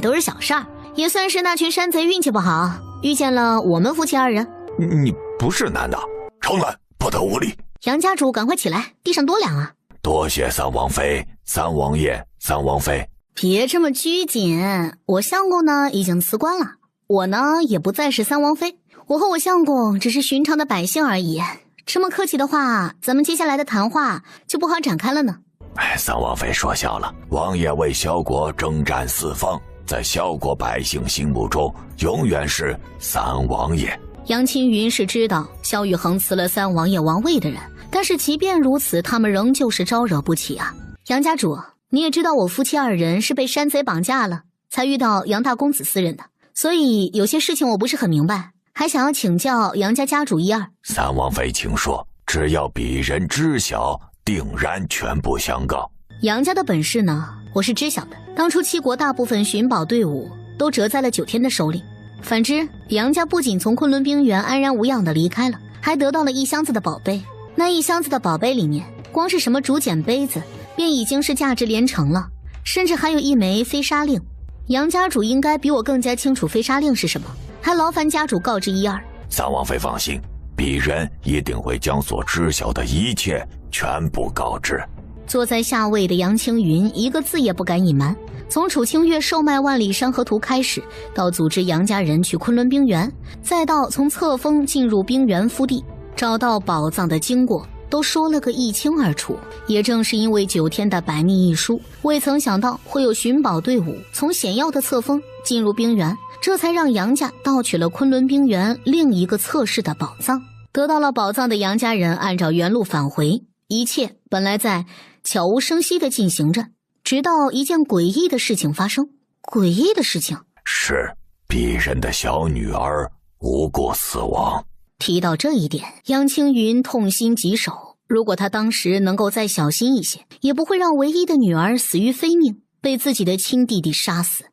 都是小事儿，也算是那群山贼运气不好，遇见了我们夫妻2人。你不是男的，程兰不得无礼。杨家主赶快起来，地上多凉啊。多谢3王妃、3王爷、3王妃。别这么拘谨，我相公呢已经辞官了，我呢也不再是3王妃，我和我相公只是寻常的百姓而已。这么客气的话，咱们接下来的谈话就不好展开了呢。3王妃说笑了，王爷为萧国征战4方，在萧国百姓心目中永远是3王爷。杨青云是知道萧雨恒辞了3王爷王位的人，但是即便如此，他们仍旧是招惹不起啊。杨家主，你也知道我夫妻2人是被山贼绑架了，才遇到杨大公子私人的，所以有些事情我不是很明白，还想要请教杨家家主1、2。3王妃请说，只要鄙人知晓，定然全部相告。杨家的本事呢，我是知晓的。当初7国大部分寻宝队伍都折在了9天的手里，反之，杨家不仅从昆仑冰原安然无恙地离开了，还得到了一箱子的宝贝。那一箱子的宝贝里面，光是什么竹简杯子便已经是价值连城了，甚至还有一枚飞沙令。杨家主应该比我更加清楚飞沙令是什么，还劳烦家主告知一二。三王妃放心，鄙人一定会将所知晓的一切全部告知。坐在下位的杨青云一个字也不敢隐瞒，从楚清月售卖万里山河图开始，到组织杨家人去昆仑冰原，再到从册封进入冰原腹地，找到宝藏的经过，都说了个一清二楚。也正是因为9天的百密一疏，未曾想到会有寻宝队伍从险要的册封进入冰原，这才让杨家盗取了昆仑冰原另一个测试的宝藏。得到了宝藏的杨家人按照原路返回，一切本来在悄无声息地进行着，直到一件诡异的事情发生。诡异的事情是鄙人的小女儿无故死亡。提到这一点，杨青云痛心疾首。如果他当时能够再小心一些，也不会让唯一的女儿死于非命，被自己的亲弟弟杀死。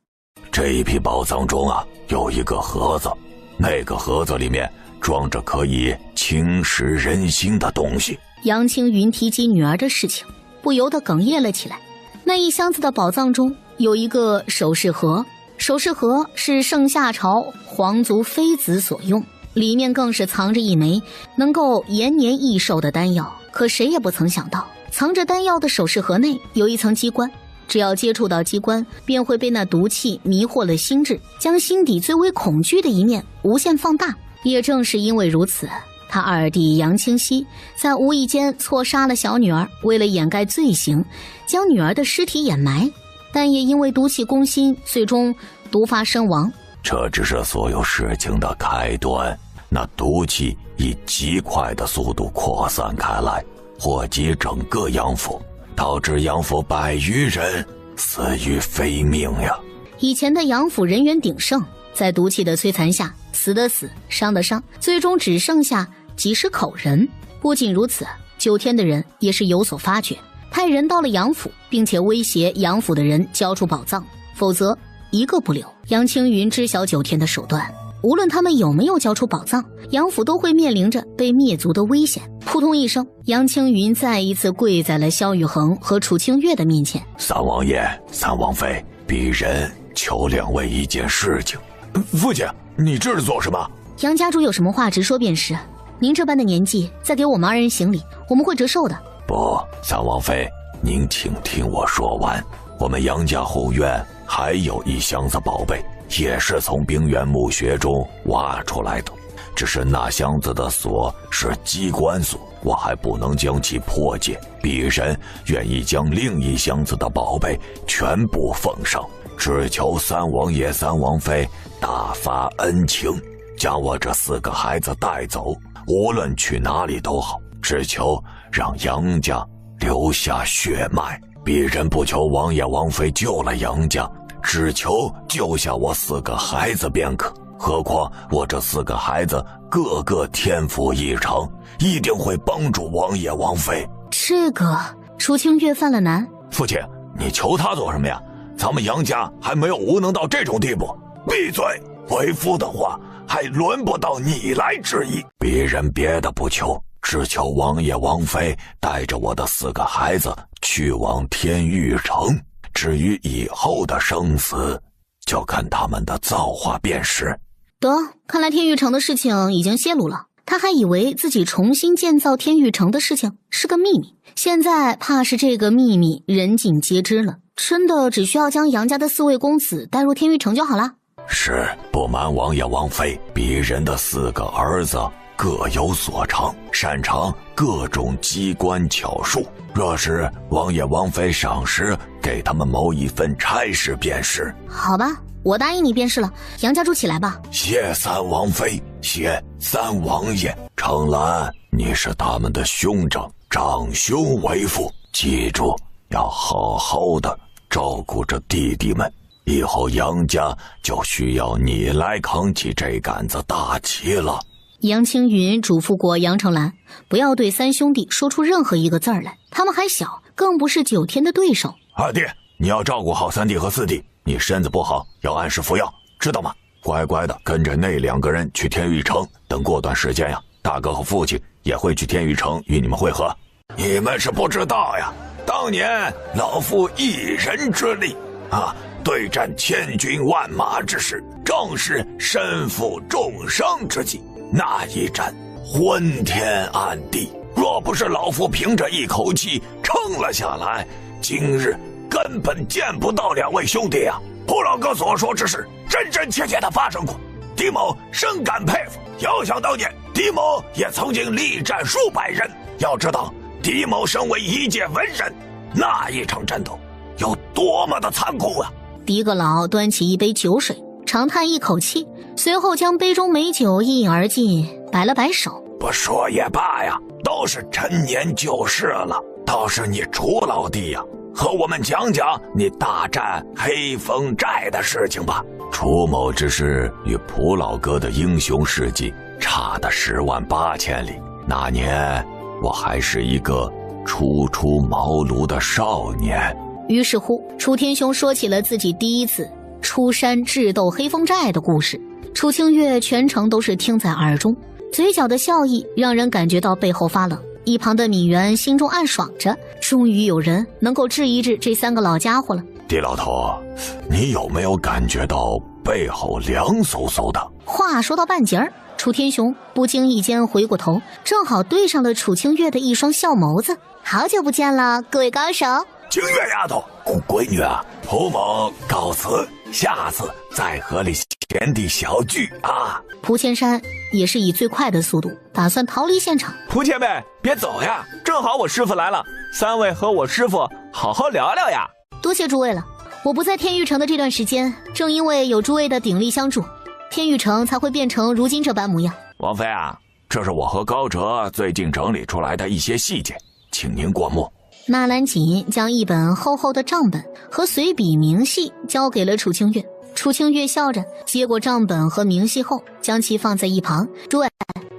这一批宝藏中有一个盒子，那个盒子里面装着可以侵蚀人心的东西。杨青云提及女儿的事情，不由得哽咽了起来。那一箱子的宝藏中有一个首饰盒，首饰盒是盛夏朝皇族妃子所用，里面更是藏着一枚能够延年益寿的丹药。可谁也不曾想到，藏着丹药的首饰盒内有一层机关，只要接触到机关，便会被那毒气迷惑了心智，将心底最为恐惧的一面无限放大。也正是因为如此，他二弟杨清溪在无意间错杀了小女儿，为了掩盖罪行，将女儿的尸体掩埋，但也因为毒气攻心，最终毒发身亡。这只是所有事情的开端，那毒气以极快的速度扩散开来，祸及整个杨府，导致杨府100余人死于非命呀。以前的杨府人员鼎盛，在毒气的摧残下，死的死，伤的伤，最终只剩下几十口人。不仅如此，9天的人也是有所发觉，派人到了杨府，并且威胁杨府的人交出宝藏，否则一个不留。杨青云知晓9天的手段，无论他们有没有交出宝藏，杨府都会面临着被灭族的危险。扑通一声，杨青云再一次跪在了萧雨恒和楚清月的面前。三王爷，三王妃，鄙人求2位一件事情。父亲，你这是做什么？杨家主有什么话直说便是，您这般的年纪，再给我们2人行礼，我们会折寿的。不，三王妃，您请听我说完。我们杨家后院还有一箱子宝贝，也是从冰原墓穴中挖出来的，只是那箱子的锁是机关锁，我还不能将其破解。鄙人愿意将另一箱子的宝贝全部奉上，只求三王爷三王妃大发恩情，将我这4个孩子带走，无论去哪里都好，只求让杨家留下血脉。鄙人不求王爷王妃救了杨家，只求救下我4个孩子便可。何况我这4个孩子个个天赋异常，一定会帮助王爷王妃。这个楚清月犯了难。父亲，你求他做什么呀？咱们杨家还没有无能到这种地步。闭嘴！为夫的话还轮不到你来质疑。鄙人别的不求，只求王爷王妃带着我的4个孩子去往天域城，至于以后的生死，就看他们的造化便是。得，看来天域城的事情已经泄露了。他还以为自己重新建造天域城的事情是个秘密，现在怕是这个秘密人尽皆知了。真的只需要将杨家的4位公子带入天域城就好了。是，不瞒王爷王妃，鄙人的4个儿子各有所长，擅长各种机关巧术。若是王爷王妃赏识，给他们谋一份差事便是。好吧，我答应你便是了。杨家主起来吧。谢三王妃，谢三王爷。程兰，你是他们的兄长，长兄为父，记住要好好的照顾着弟弟们，以后杨家就需要你来扛起这杆子大旗了。杨青云嘱咐过杨成兰，不要对3兄弟说出任何一个字儿来，他们还小，更不是9天的对手。二弟，你要照顾好3弟和4弟，你身子不好，要按时服药，知道吗？乖乖的跟着那2个人去天域城，等过段时间呀，大哥和父亲也会去天域城与你们会合。你们是不知道呀，当年老夫一人之力对战千军万马之时，正是身负众生之际。那一战昏天暗地，若不是老夫凭着一口气撑了下来，今日根本见不到两位兄弟啊！蒲老哥所说之事真真切切的发生过，狄某深感佩服。遥想当年，狄某也曾经力战数百人。要知道，狄某身为一介文人，那一场战斗有多么的残酷啊！狄阁老端起一杯酒水，长叹一口气，随后将杯中美酒一饮而尽，摆了摆手。不说也罢呀，都是陈年旧事了。倒是你楚老弟呀，和我们讲讲你大战黑风寨的事情吧。楚某只是与蒲老哥的英雄事迹差得10万8千里。那年我还是一个初出茅庐的少年。于是乎，楚天雄说起了自己第一次出山智斗黑风寨的故事。楚清月全程都是听在耳中，嘴角的笑意让人感觉到背后发冷。一旁的闵元心中暗爽着，终于有人能够治一治这3个老家伙了。狄老头，你有没有感觉到背后凉飕飕的？话说到半截儿，楚天雄不经意间回过头，正好对上了楚清月的一双笑眸子。好久不见了，各位高手。清月丫头，闺女啊，蒲某告辞，下次再和你贤弟小聚啊。蒲千山也是以最快的速度打算逃离现场。蒲前辈，别走呀，正好我师傅来了，3位和我师傅好好聊聊呀。多谢诸位了，我不在天域城的这段时间，正因为有诸位的鼎力相助，天域城才会变成如今这般模样。王妃啊，这是我和高哲最近整理出来的一些细节，请您过目。纳兰锦将一本厚厚的账本和随笔明细交给了楚清月。楚清月笑着接过账本和明细后，将其放在一旁。诸位，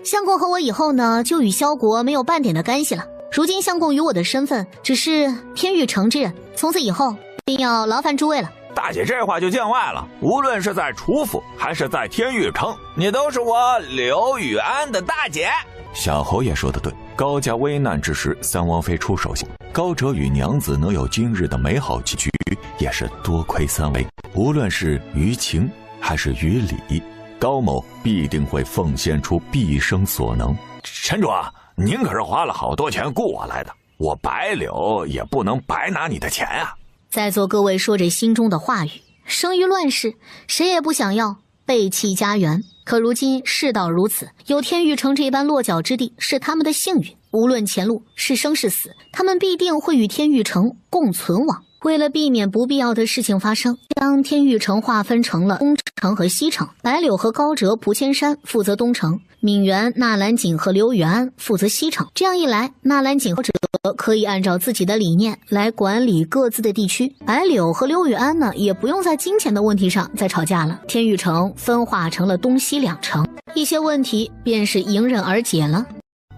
相公和我以后呢，就与萧国没有半点的干系了。如今相公与我的身份只是天域城之人，从此以后便要劳烦诸位了。大姐这话就见外了，无论是在楚府还是在天域城，你都是我刘雨安的大姐。小侯爷说的对，高家危难之时，三王妃出手相，高哲与娘子能有今日的美好结局，也是多亏三位。无论是于情还是于理，高某必定会奉献出毕生所能。陈主啊，您可是花了好多钱雇我来的，我白柳也不能白拿你的钱啊。在座各位说着心中的话语，生于乱世，谁也不想要背弃家园。可如今世道如此，有天域城这般落脚之地是他们的幸运，无论前路是生是死，他们必定会与天域城共存亡。为了避免不必要的事情发生，将天域城划分成了东城和西城，白柳和高哲、蒲千山负责东城，闵元、纳兰锦和刘雨安负责西城。这样一来，纳兰锦和高哲可以按照自己的理念来管理各自的地区，白柳和刘雨安呢，也不用在金钱的问题上再吵架了。天域城分化成了东西2城，一些问题便是迎刃而解了。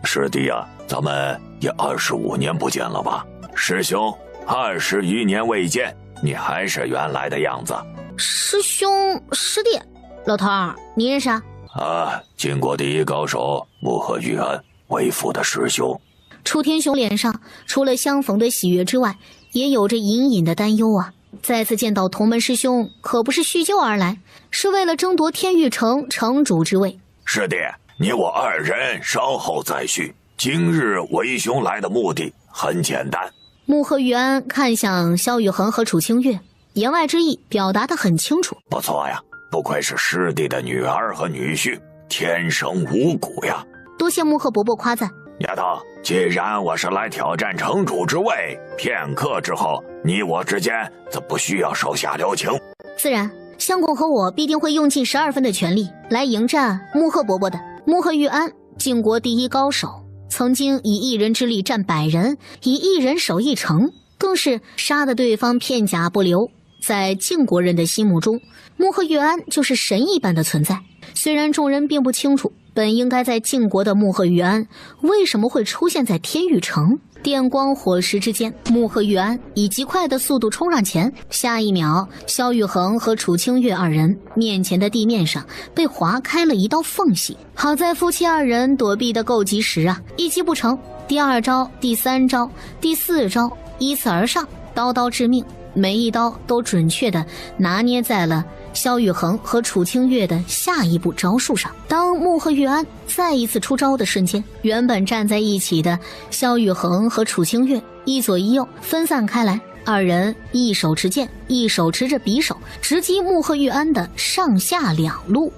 师弟啊，咱们也25年不见了吧？师兄，20余年未见，你还是原来的样子。师兄师弟，老头儿，你认识啊？啊，晋国第一高手穆赫玉安，为父的师兄。楚天雄脸上除了相逢的喜悦之外，也有着隐隐的担忧啊。再次见到同门师兄，可不是叙旧而来，是为了争夺天域城城主之位。师弟，你我2人稍后再叙。今日为兄来的目的很简单。穆赫玉安看向萧雨恒和楚清月，言外之意表达得很清楚。不错呀，不愧是师弟的女儿和女婿，天生无骨呀。多谢穆赫伯伯夸赞。丫头，既然我是来挑战城主之位，片刻之后你我之间则不需要手下留情。自然，相公和我必定会用尽12分的全力来迎战穆赫伯伯的。穆赫玉安，晋国第一高手，曾经以1人之力战100人，以1人守1城，更是杀得对方片甲不留。在晋国人的心目中，穆赫玉安就是神一般的存在。虽然众人并不清楚本应该在晋国的穆赫玉安为什么会出现在天域城，电光火石之间，穆赫玉安以极快的速度冲上前，下一秒，萧雨恒和楚清月2人面前的地面上被划开了一道缝隙。好在夫妻2人躲避得够及时啊，一击不成，第2招、第3招、第4招依次而上，刀刀致命。每一刀都准确地拿捏在了萧雨恒和楚清月的下一步招数上。当穆赫玉安再一次出招的瞬间，原本站在一起的萧雨恒和楚清月一左一右分散开来，二人一手持剑，一手持着匕首，直击穆赫玉安的上下两路。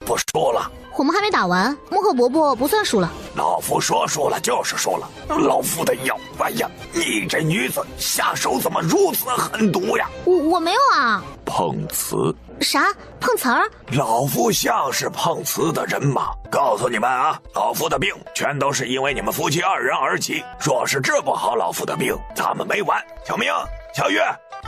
不输了，我们还没打完，穆赫伯伯不算输了。老夫说输了就是输了，老夫的腰！哎呀，你这女子下手怎么如此狠毒呀？我没有啊。碰瓷？啥？碰瓷儿？老夫像是碰瓷的人吗？告诉你们啊，老夫的病全都是因为你们夫妻二人而起，若是治不好老夫的病，咱们没完。小明、小月，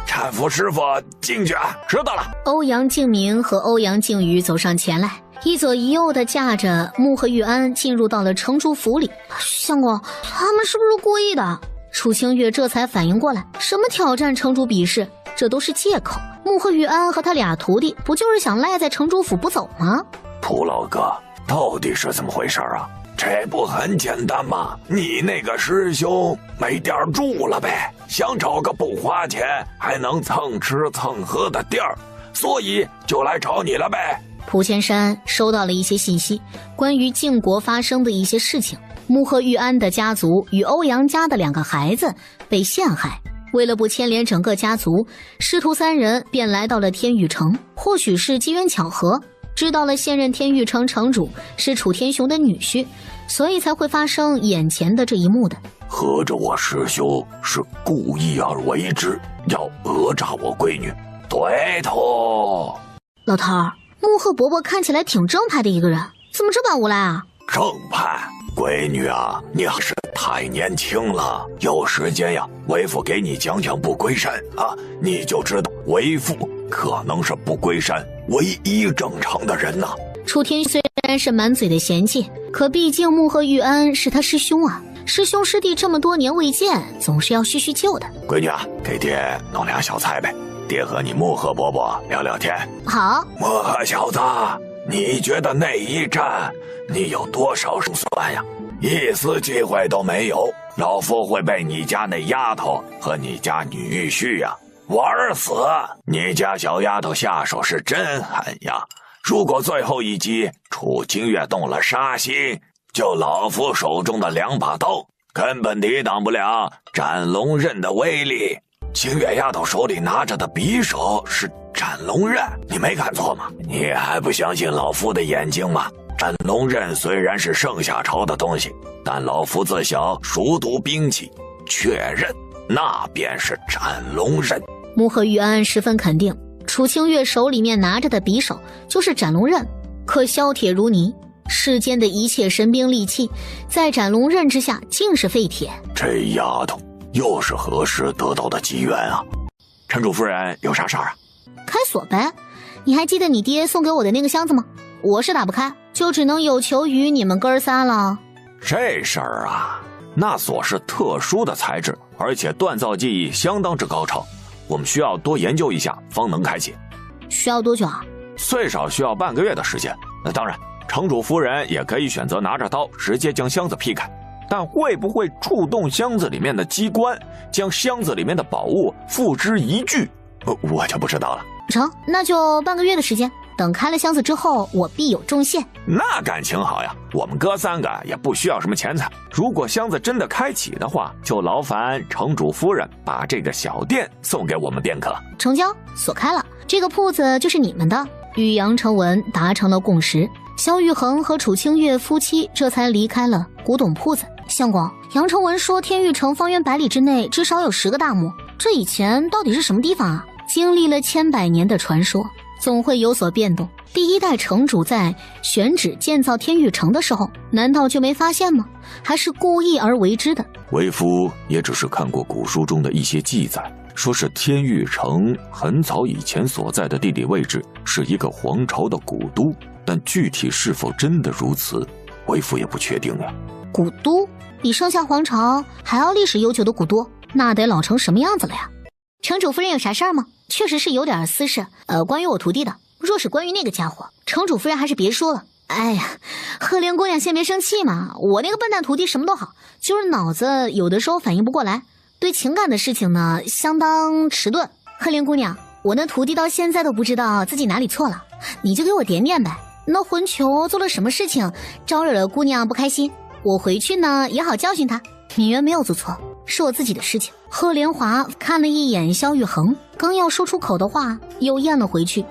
搀扶师傅进去啊！知道了。欧阳敬明和欧阳靖宇走上前来，一左一右的架着穆赫玉安进入到了城主府里。相公，他们是不是故意的？楚清月这才反应过来，什么挑战城主比试，这都是借口。穆赫玉安和他俩徒弟不就是想赖在城主府不走吗？蒲老哥，到底是怎么回事啊？这不很简单吗？你那个师兄没地儿住了呗，想找个不花钱还能蹭吃蹭喝的地儿，所以就来找你了呗。蒲千山收到了一些信息，关于晋国发生的一些事情。穆赫玉安的家族与欧阳家的2个孩子被陷害，为了不牵连整个家族，师徒3人便来到了天域城。或许是机缘巧合，知道了现任天域城城主是楚天雄的女婿，所以才会发生眼前的这一幕的。合着我师兄是故意而为之，要讹诈我闺女。对头。老头儿，穆赫伯伯看起来挺正派的一个人，怎么这般无赖啊？正派？闺女啊，你还是太年轻了，有时间呀，为父给你讲讲不归山啊，你就知道为父可能是不归山唯一正常的人呐。楚天虽然是满嘴的嫌弃，可毕竟穆赫玉安是他师兄啊，师兄师弟这么多年未见，总是要叙叙旧的。闺女啊，给爹弄俩小菜呗，爹和你穆赫伯伯聊聊天。好。穆赫小子，你觉得那一战你有多少胜算呀？一丝机会都没有，老夫会被你家那丫头和你家女婿呀玩死。你家小丫头下手是真狠呀，如果最后一击楚清月动了杀心，就老夫手中的2把刀根本抵挡不了斩龙刃的威力。清月丫头手里拿着的匕首是斩龙刃，你没看错吗？你还不相信老夫的眼睛吗？斩龙刃虽然是盛夏朝的东西，但老夫自小熟读兵器，确认那便是斩龙刃。穆赫玉安十分肯定，楚清月手里面拿着的匕首就是斩龙刃，可削铁如泥，世间的一切神兵利器，在斩龙刃之下竟是废铁。这丫头又是何时得到的机缘啊？城主夫人有啥事儿啊？开锁呗，你还记得你爹送给我的那个箱子吗？我是打不开，就只能有求于你们哥仨了。这事儿啊，那锁是特殊的材质，而且锻造技艺相当之高超，我们需要多研究一下方能开启。需要多久啊？最少需要半个月的时间。当然，城主夫人也可以选择拿着刀直接将箱子劈开，但会不会触动箱子里面的机关，将箱子里面的宝物付之一炬，我就不知道了。成，那就半个月的时间，等开了箱子之后，我必有重谢。那感情好呀，我们哥3个也不需要什么钱财。如果箱子真的开启的话，就劳烦城主夫人把这个小店送给我们便可。成交，锁开了，这个铺子就是你们的。与杨成文达成了共识，萧玉衡和楚清月夫妻这才离开了古董铺子。相公，杨成文说天域城方圆100里之内至少有10个大墓，这以前到底是什么地方啊？经历了千百年的传说，总会有所变动。第1代城主在选址建造天域城的时候，难道就没发现吗？还是故意而为之的？为夫也只是看过古书中的一些记载，说是天域城很早以前所在的地理位置是一个皇朝的古都，但具体是否真的如此，为夫也不确定呀。古都比盛夏皇朝还要历史悠久的古都，那得老成什么样子了呀？城主夫人有啥事儿吗？确实是有点私事，关于我徒弟的。若是关于那个家伙，城主夫人还是别说了。哎呀，赫连姑娘先别生气嘛，我那个笨蛋徒弟什么都好，就是脑子有的时候反应不过来，对情感的事情呢相当迟钝。赫连姑娘，我那徒弟到现在都不知道自己哪里错了，你就给我点点呗。那混球做了什么事情，招惹了姑娘不开心？我回去呢也好教训他。敏媛没有做错，是我自己的事情。赫连华看了一眼萧玉衡，刚要说出口的话，又咽了回去。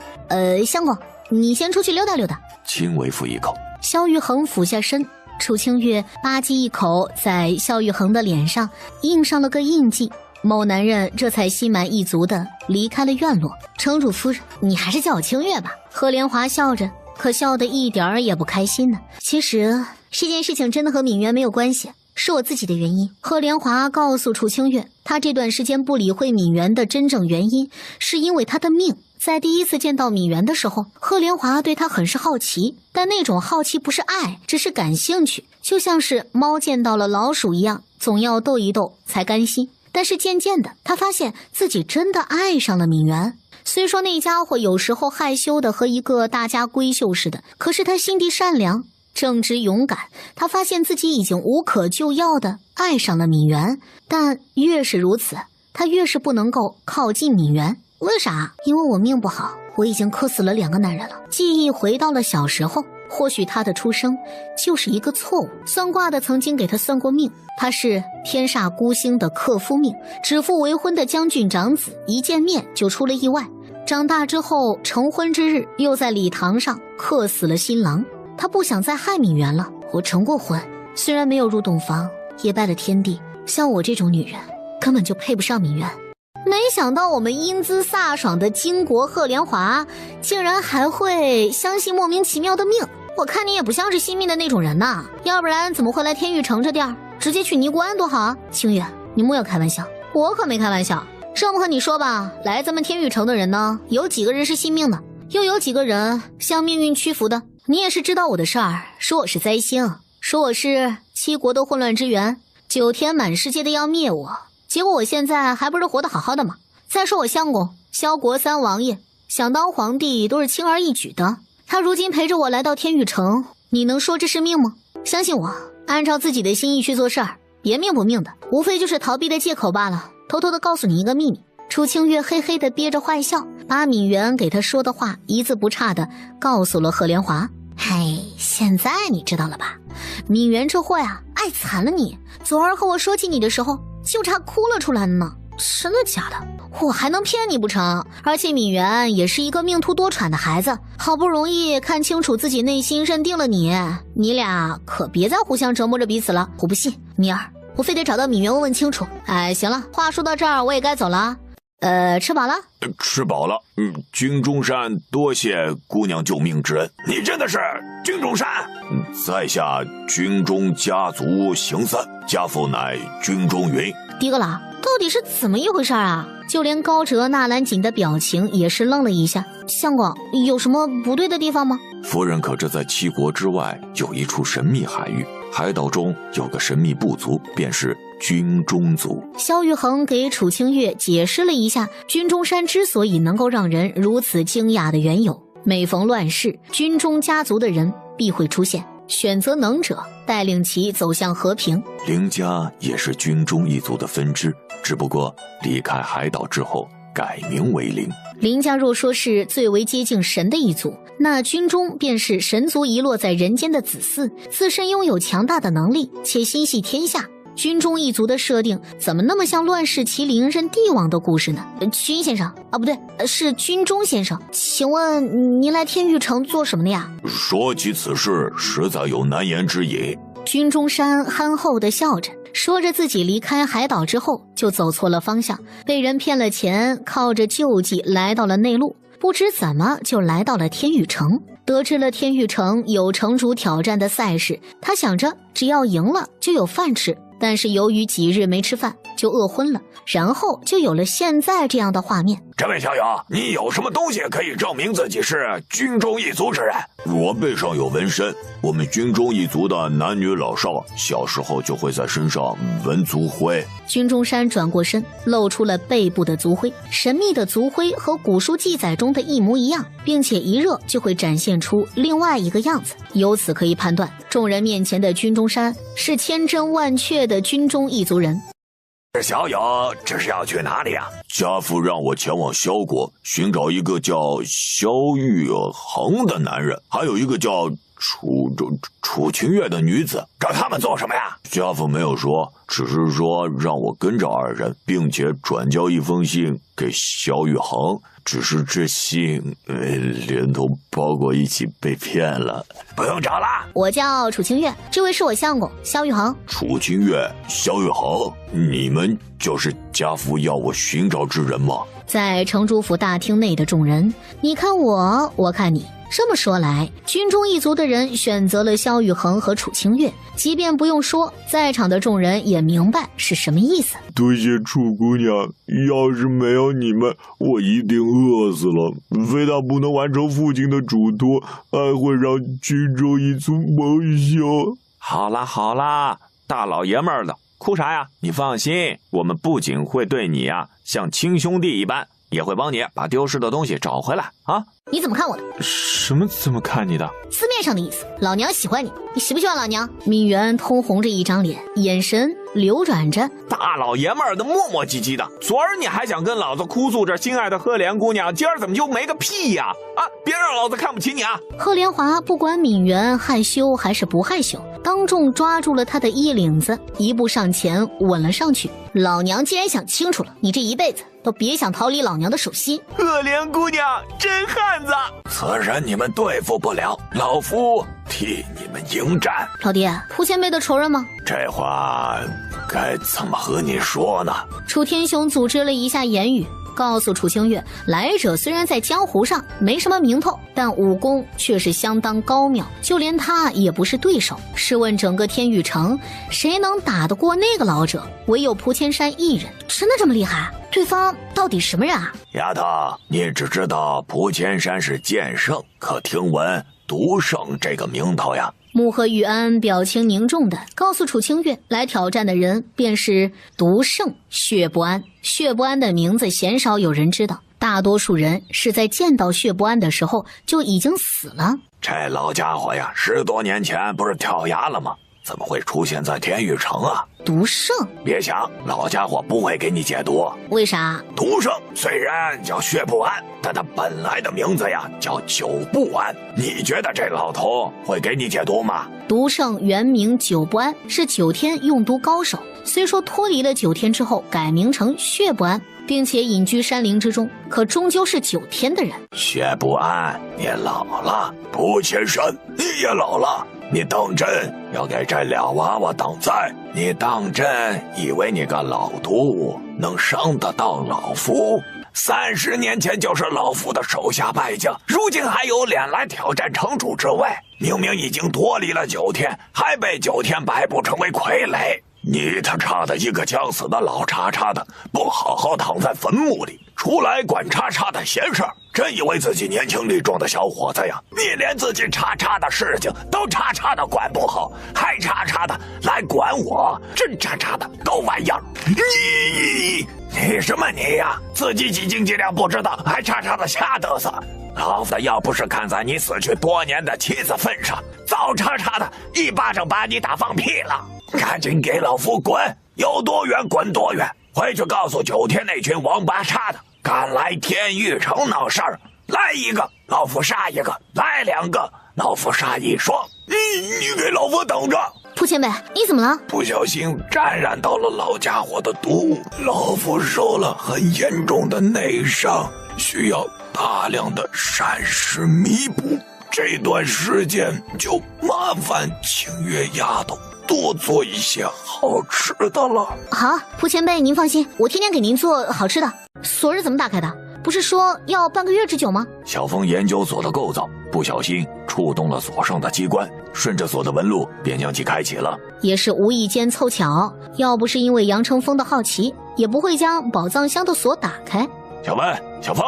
相公，你先出去溜达溜达。轻微服一口。萧玉衡俯下身，楚清月吧唧一口，在萧玉衡的脸上印上了个印记。某男人这才心满意足地离开了院落。城主夫人，你还是叫我清月吧。赫连华笑着，可笑得一点儿也不开心呢。其实这件事情真的和敏媛没有关系，是我自己的原因。赫连华告诉楚清月，他这段时间不理会敏媛的真正原因，是因为他的命。在第一次见到敏媛的时候，赫连华对他很是好奇，但那种好奇不是爱，只是感兴趣，就像是猫见到了老鼠一样，总要逗一逗才甘心。但是渐渐的，他发现自己真的爱上了敏媛。虽说那家伙有时候害羞的和一个大家闺秀似的，可是他心地善良，正直勇敢。他发现自己已经无可救药的爱上了敏媛，但越是如此，他越是不能够靠近敏媛。为啥？因为我命不好，我已经克死了2个男人了。记忆回到了小时候，或许他的出生就是一个错误。算卦的曾经给他算过命，他是天煞孤星的克夫命，指腹为婚的将军长子一见面就出了意外。长大之后成婚之日，又在礼堂上克死了新郎。他不想再害敏媛了。我成过婚，虽然没有入洞房，也拜了天地，像我这种女人根本就配不上敏媛。没想到我们英姿飒爽的巾帼赫连华竟然还会相信莫名其妙的命。我看你也不像是信命的那种人呐，要不然怎么会来天玉城这地儿？直接去尼姑庵多好啊。清月，你莫要开玩笑。我可没开玩笑。这么和你说吧，来咱们天玉城的人呢，有几个人是信命的，又有几个人向命运屈服的。你也是知道我的事儿，说我是灾星，说我是7国的混乱之源，9天满世界的要灭我，结果我现在还不是活得好好的吗？再说我相公萧国3王爷想当皇帝都是轻而易举的，他如今陪着我来到天玉城，你能说这是命吗？相信我，按照自己的心意去做事儿，别命不命的，无非就是逃避的借口罢了。偷偷的告诉你一个秘密。楚清月嘿嘿的憋着坏笑，把敏媛给他说的话一字不差的告诉了赫连华。嘿，现在你知道了吧？敏媛这货呀，爱惨了你。昨儿和我说起你的时候，就差哭了出来呢。真的假的？我还能骗你不成？而且敏媛也是一个命途多舛的孩子，好不容易看清楚自己内心，认定了你，你俩可别再互相折磨着彼此了。我不信，米儿，我非得找到敏媛问问清楚。哎，行了，话说到这儿，我也该走了。吃饱了？吃饱了。军中山多谢姑娘救命之恩。你真的是军中山？在下军中家族行三，家父乃军中云。迪格老，到底是怎么一回事啊？就连高哲纳兰锦的表情也是愣了一下。相公，有什么不对的地方吗？夫人可知在7国之外有一处神秘海域，海岛中有个神秘部族，便是军中族。萧玉衡给楚清月解释了一下军中山之所以能够让人如此惊讶的缘由。每逢乱世，军中家族的人必会出现，选择能者带领其走向和平。凌家也是军中一族的分支，只不过离开海岛之后改名为凌。凌家若说是最为接近神的一族，那军中便是神族遗落在人间的子嗣，自身拥有强大的能力，且心系天下。军中一族的设定怎么那么像乱世麒麟任帝王的故事呢？军先生啊，不对，是军中先生，请问您来天玉城做什么的呀？说起此事，实在有难言之隐。军中山憨厚地笑着，说着自己离开海岛之后就走错了方向，被人骗了钱，靠着救济来到了内陆，不知怎么就来到了天玉城。得知了天玉城有城主挑战的赛事，他想着只要赢了就有饭吃，但是由于几日没吃饭就饿昏了，然后就有了现在这样的画面。这位小友，你有什么东西可以证明自己是军中一族之人？我背上有纹身，我们军中一族的男女老少小时候就会在身上纹族徽。军中山转过身，露出了背部的族徽，神秘的族徽和古书记载中的一模一样，并且一热就会展现出另外一个样子。由此可以判断，众人面前的军中山是千真万确的军中一族人。小友，这是要去哪里啊？家父让我前往萧国寻找一个叫萧玉衡的男人，还有一个叫楚清月的女子。找他们做什么呀？家父没有说，只是说让我跟着二人，并且转交一封信给萧玉衡。只是这信连同包裹一起被骗了。不用找了。我叫楚清月，这位是我相公萧玉衡。楚清月、萧玉衡，你们就是家父要我寻找之人吗？在城主府大厅内的众人，你看我，我看你。这么说来，军中一族的人选择了萧玉衡和楚清月，即便不用说，在场的众人也明白是什么意思。多谢楚姑娘，要是没有你们，我一定饿死了。非但不能完成父亲的嘱托，还会让军中一族蒙羞。好啦好啦，大老爷们儿的，哭啥呀？你放心，我们不仅会对你呀像亲兄弟一般，也会帮你把丢失的东西找回来啊！你怎么看我的？什么怎么看你的？字面上的意思，老娘喜欢你，你喜不喜欢老娘？闵元通红着一张脸，眼神流转着。大老爷们儿的磨磨唧唧的，昨儿你还想跟老子哭诉着心爱的赫连姑娘，今儿怎么就没个屁呀？啊！别让老子看不起你啊！赫连华不管闵元害羞还是不害羞，当众抓住了他的衣领子，一步上前吻了上去。老娘既然想清楚了，你这一辈子都别想逃离老娘的手心。赫连姑娘真汉子，此人你们对付不了，老夫替你们迎战。老爹，蒲前辈的仇人吗？这话该怎么和你说呢？楚天雄组织了一下言语，告诉楚清月，来者虽然在江湖上没什么名头，但武功却是相当高妙，就连他也不是对手。试问整个天域城，谁能打得过那个老者？唯有蒲千山一人。真的这么厉害？对方到底什么人啊？丫头，你只知道蒲千山是剑圣，可听闻毒圣这个名头呀？穆和玉安表情凝重地告诉楚清月，来挑战的人便是毒圣血不安。血不安的名字鲜少有人知道，大多数人是在见到血不安的时候就已经死了。这老家伙呀，10多年前不是跳崖了吗？怎么会出现在天域城啊？毒圣？别想，老家伙不会给你解毒。为啥？毒圣虽然叫血不安，但他本来的名字呀叫酒不安。你觉得这老头会给你解毒吗？毒圣原名酒不安，是9天用毒高手，虽说脱离了9天之后改名成血不安，并且隐居山林之中，可终究是9天的人。血不安，你老了；蒲千山，你也老了。你当真要给这俩娃娃挡灾？你当真以为你个老毒能伤得到老夫？30年前就是老夫的手下败将，如今还有脸来挑战城主之位？明明已经脱离了9天，还被9天摆布成为傀儡。你他差的一个将死的老叉叉的，不好好躺在坟墓里，出来管叉叉的闲事儿，真以为自己年轻力壮的小伙子呀？你连自己叉叉的事情都叉叉的管不好，还叉叉的来管我，真叉叉的狗玩意儿！你什么你呀？自己几斤几两不知道，还叉叉的瞎嘚瑟！老子要不是看在你死去多年的妻子份上，早叉叉的一巴掌把你打放屁了！赶紧给老夫滚，有多远滚多远！回去告诉9天那群王八叉的，敢来天域城闹事儿，来一个老夫杀一个，来2个老夫杀1双。你给老夫等着！蒲前辈，你怎么了？不小心沾染到了老家伙的毒，老夫受了很严重的内伤，需要大量的膳食弥补。这段时间就麻烦清月丫头多做一些好吃的了。好，蒲前辈您放心，我天天给您做好吃的。锁是怎么打开的？不是说要半个月之久吗？小峰研究锁的构造，不小心触动了锁上的机关，顺着锁的纹路便将其开启了。也是无意间凑巧，要不是因为杨承风的好奇，也不会将宝藏箱的锁打开。小文、小峰，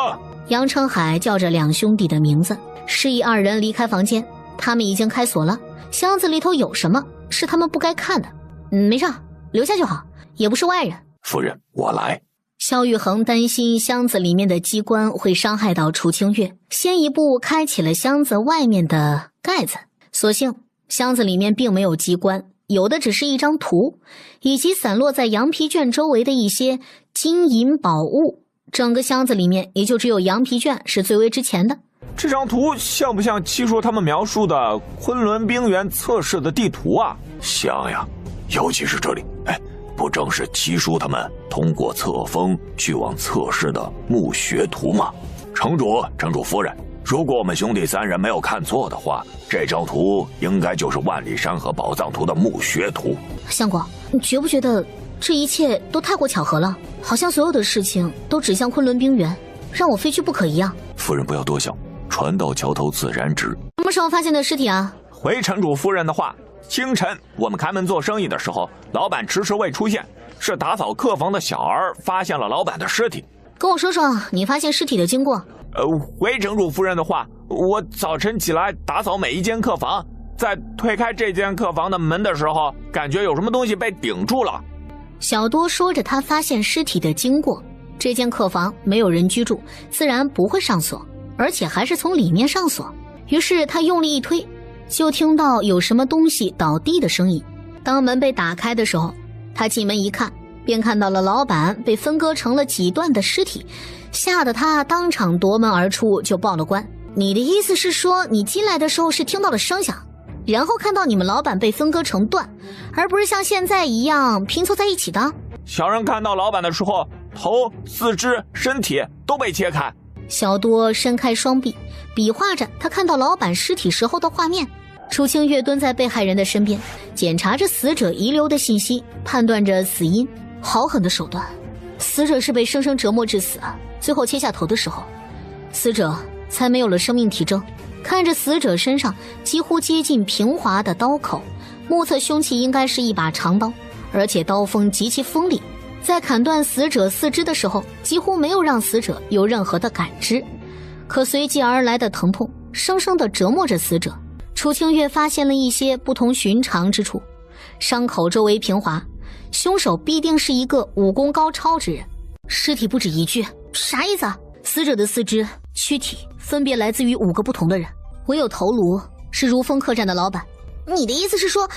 杨承海叫着2兄弟的名字，示意2人离开房间。他们已经开锁了，箱子里头有什么是他们不该看的。没事，留下就好，也不是外人。夫人，我来。萧玉衡担心箱子里面的机关会伤害到楚清月，先一步开启了箱子外面的盖子。所幸箱子里面并没有机关，有的只是一张图，以及散落在羊皮卷周围的一些金银宝物。整个箱子里面也就只有羊皮卷是最为值钱的。这张图像不像七叔他们描述的昆仑冰原测试的地图啊？像呀，尤其是这里，不正是七叔他们通过册封去往测试的墓穴图吗？城主夫人，如果我们兄弟三人没有看错的话，这张图应该就是万里山河宝藏图的墓穴图。相公，你觉不觉得这一切都太过巧合了？好像所有的事情都指向昆仑冰原，让我非去不可一样。夫人不要多想，船到桥头自然直。什么时候发现的尸体啊？回城主夫人的话，清晨我们开门做生意的时候，老板迟迟未出现，是打扫客房的小儿发现了老板的尸体。跟我说说你发现尸体的经过。回城主夫人的话，我早晨起来打扫每一间客房，在推开这间客房的门的时候，感觉有什么东西被顶住了。小多说着他发现尸体的经过。这间客房没有人居住，自然不会上锁，而且还是从里面上锁。于是他用力一推，就听到有什么东西倒地的声音。当门被打开的时候，他进门一看，便看到了老板被分割成了几段的尸体，吓得他当场夺门而出，就报了官。你的意思是说，你进来的时候是听到了声响，然后看到你们老板被分割成段，而不是像现在一样拼凑在一起的？小人看到老板的时候，头、四肢、身体都被切开。小多伸开双臂，比划着他看到老板尸体时候的画面。楚清月蹲在被害人的身边，检查着死者遗留的信息，判断着死因。好狠的手段，死者是被生生折磨致死啊！最后切下头的时候，死者才没有了生命体征。看着死者身上几乎接近平滑的刀口，目测凶器应该是一把长刀，而且刀锋极其锋利。在砍断死者四肢的时候，几乎没有让死者有任何的感知，可随即而来的疼痛生生地折磨着死者。楚清月发现了一些不同寻常之处，伤口周围平滑，凶手必定是一个武功高超之人。尸体不止一具，啥意思啊？死者的四肢、躯体分别来自于5个不同的人，唯有头颅是如风客栈的老板。你的意思是说，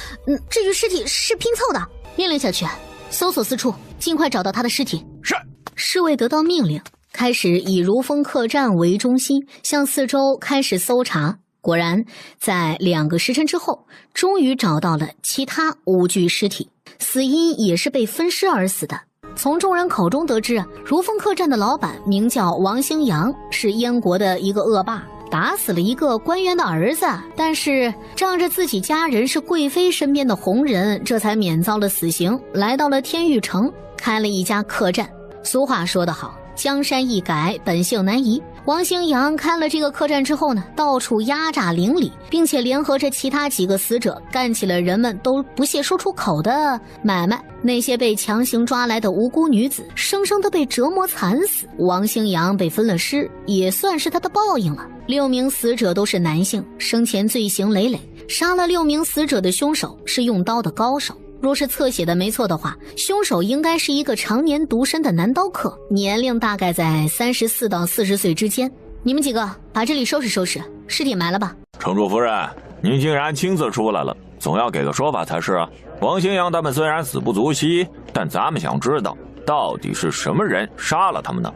这具尸体是拼凑的？命令下去，搜索四处，尽快找到他的尸体。是。侍卫得到命令，开始以如风客栈为中心，向四周开始搜查。果然，在2个时辰之后，终于找到了其他5具尸体，死因也是被分尸而死的。从众人口中得知，如风客栈的老板名叫王兴阳，是燕国的一个恶霸，打死了一个官员的儿子，但是仗着自己家人是贵妃身边的红人，这才免遭了死刑，来到了天玉城，开了一家客栈。俗话说得好，江山易改，本性难移。王兴阳开了这个客栈之后呢，到处压榨邻里，并且联合着其他几个死者，干起了人们都不屑说出口的买卖。那些被强行抓来的无辜女子，生生的被折磨惨死。王兴阳被分了尸，也算是他的报应了。6名死者都是男性，生前罪行累累。杀了6名死者的凶手是用刀的高手。若是侧写的没错的话，凶手应该是一个常年独身的男刀客，年龄大概在34到40岁之间。你们几个把这里收拾收拾，尸体埋了吧。城主夫人，您竟然亲自出来了，总要给个说法才是啊。王兴阳他们虽然死不足惜，但咱们想知道到底是什么人杀了他们呢？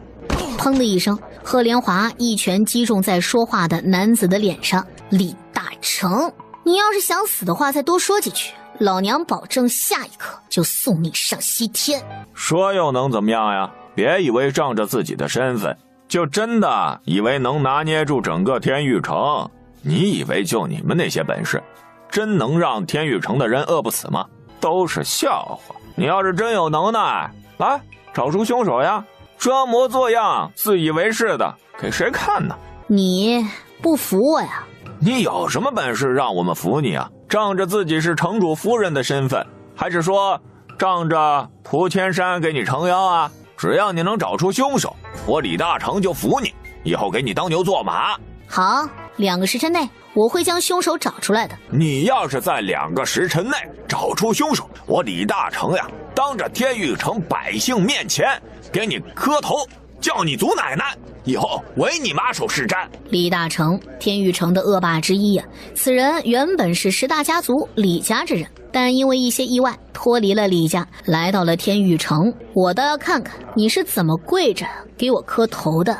砰的一声，贺连华一拳击中在说话的男子的脸上。李大成，你要是想死的话，再多说几句，老娘保证下一刻就送你上西天。说又能怎么样呀？别以为仗着自己的身份，就真的以为能拿捏住整个天玉城。你以为就你们那些本事，真能让天玉城的人饿不死吗？都是笑话。你要是真有能耐，来找出凶手呀！装模作样自以为是的，给谁看呢？你不服我呀？你有什么本事让我们服你啊？仗着自己是城主夫人的身份，还是说仗着蒲千山给你撑腰啊？只要你能找出凶手，我李大成就服你，以后给你当牛做马。好，2个时辰内我会将凶手找出来的。你要是在2个时辰内找出凶手，我李大成呀，当着天玉城百姓面前给你磕头，叫你祖奶奶，以后唯你马首是瞻。李大成，天玉城的恶霸之一呀，此人原本是10大家族李家之人，但因为一些意外脱离了李家，来到了天域城。我倒要看看你是怎么跪着给我磕头的。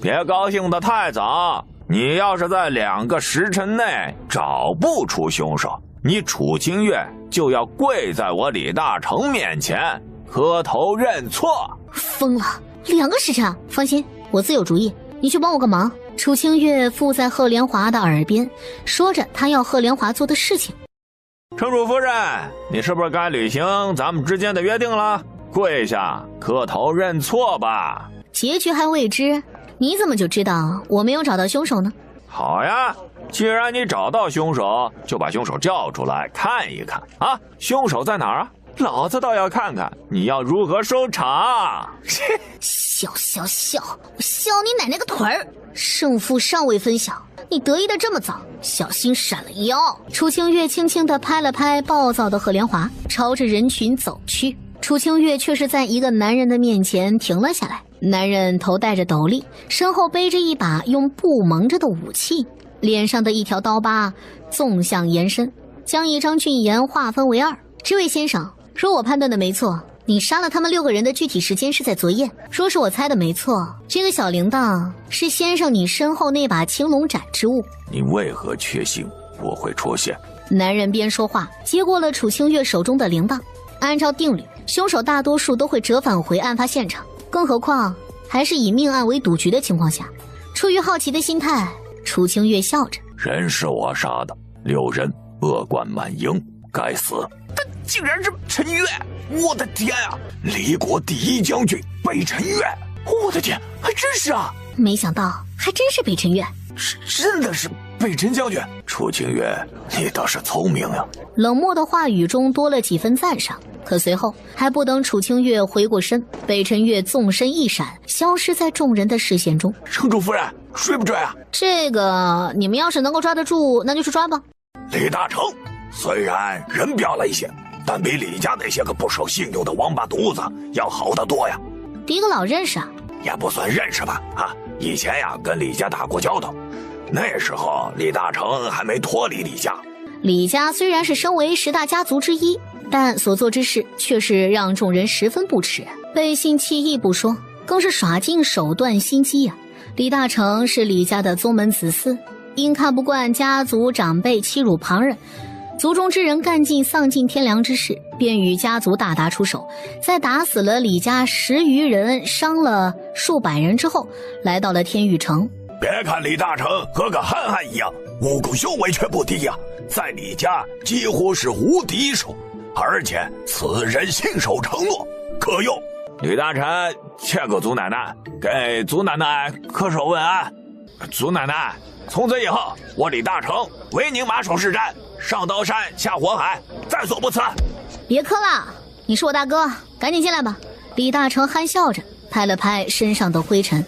别高兴得太早，你要是在2个时辰内找不出凶手，你楚清月就要跪在我李大成面前磕头认错。疯了，2个时辰？放心，我自有主意。你去帮我个忙。楚清月附在赫连华的耳边，说着他要赫连华做的事情。城主夫人，你是不是该履行咱们之间的约定了？跪下磕头认错吧。结局还未知，你怎么就知道我没有找到凶手呢？好呀，既然你找到凶手，就把凶手叫出来看一看啊！凶手在哪儿啊？老子倒要看看你要如何收场。笑，我笑你奶奶个腿儿！胜负尚未分晓，你得意的这么早，小心闪了腰。楚清月轻轻地拍了拍暴躁的赫连华，朝着人群走去。楚清月却是在一个男人的面前停了下来。男人头戴着斗笠，身后背着一把用布蒙着的武器，脸上的一条刀疤纵向延伸，将一张俊颜划分为2。这位先生，若我判断的没错，你杀了他们6个人的具体时间是在昨夜。若是我猜的没错，这个小铃铛是先生你身后那把青龙斩之物。你为何确信我会出现？男人边说话接过了楚清月手中的铃铛。按照定律，凶手大多数都会折返回案发现场，更何况还是以命案为赌局的情况下。出于好奇的心态，楚清月笑着：人是我杀的，6人恶贯满盈，该死。他竟然是陈月！我的天啊！离国第1将军北辰月！我的天，还真是啊！没想到还真是北辰月，真的是北辰将军。楚清月，你倒是聪明呀！冷漠的话语中多了几分赞赏。可随后还不等楚清月回过身，北辰月纵身一闪，消失在众人的视线中。城主夫人，追不追啊？这个你们要是能够抓得住，那就去抓吧。李大成虽然人彪了一些，但比李家那些个不守信用的王八犊子要好得多呀。第一个老认识啊？也不算认识吧，以前呀跟李家打过交道，那时候李大成还没脱离李家。李家虽然是身为10大家族之一，但所做之事却是让众人十分不齿，背信弃义不说，更是耍尽手段心机呀。李大成是李家的宗门子嗣，因看不惯家族长辈欺辱旁人，族中之人干尽丧尽天良之事，便与家族大打出手，在打死了李家10余人，伤了数百人之后，来到了天域城。别看李大成和个憨憨一样，武功修为却不低呀，在李家几乎是无敌手，而且此人信守承诺，可用。李大臣切个祖奶奶，给祖奶奶恪首问安。祖奶奶，从此以后我李大成为您马首是瞻，上刀山下火海，在所不辞。别磕了，你是我大哥，赶紧进来吧。李大成憨笑着拍了拍身上的灰尘，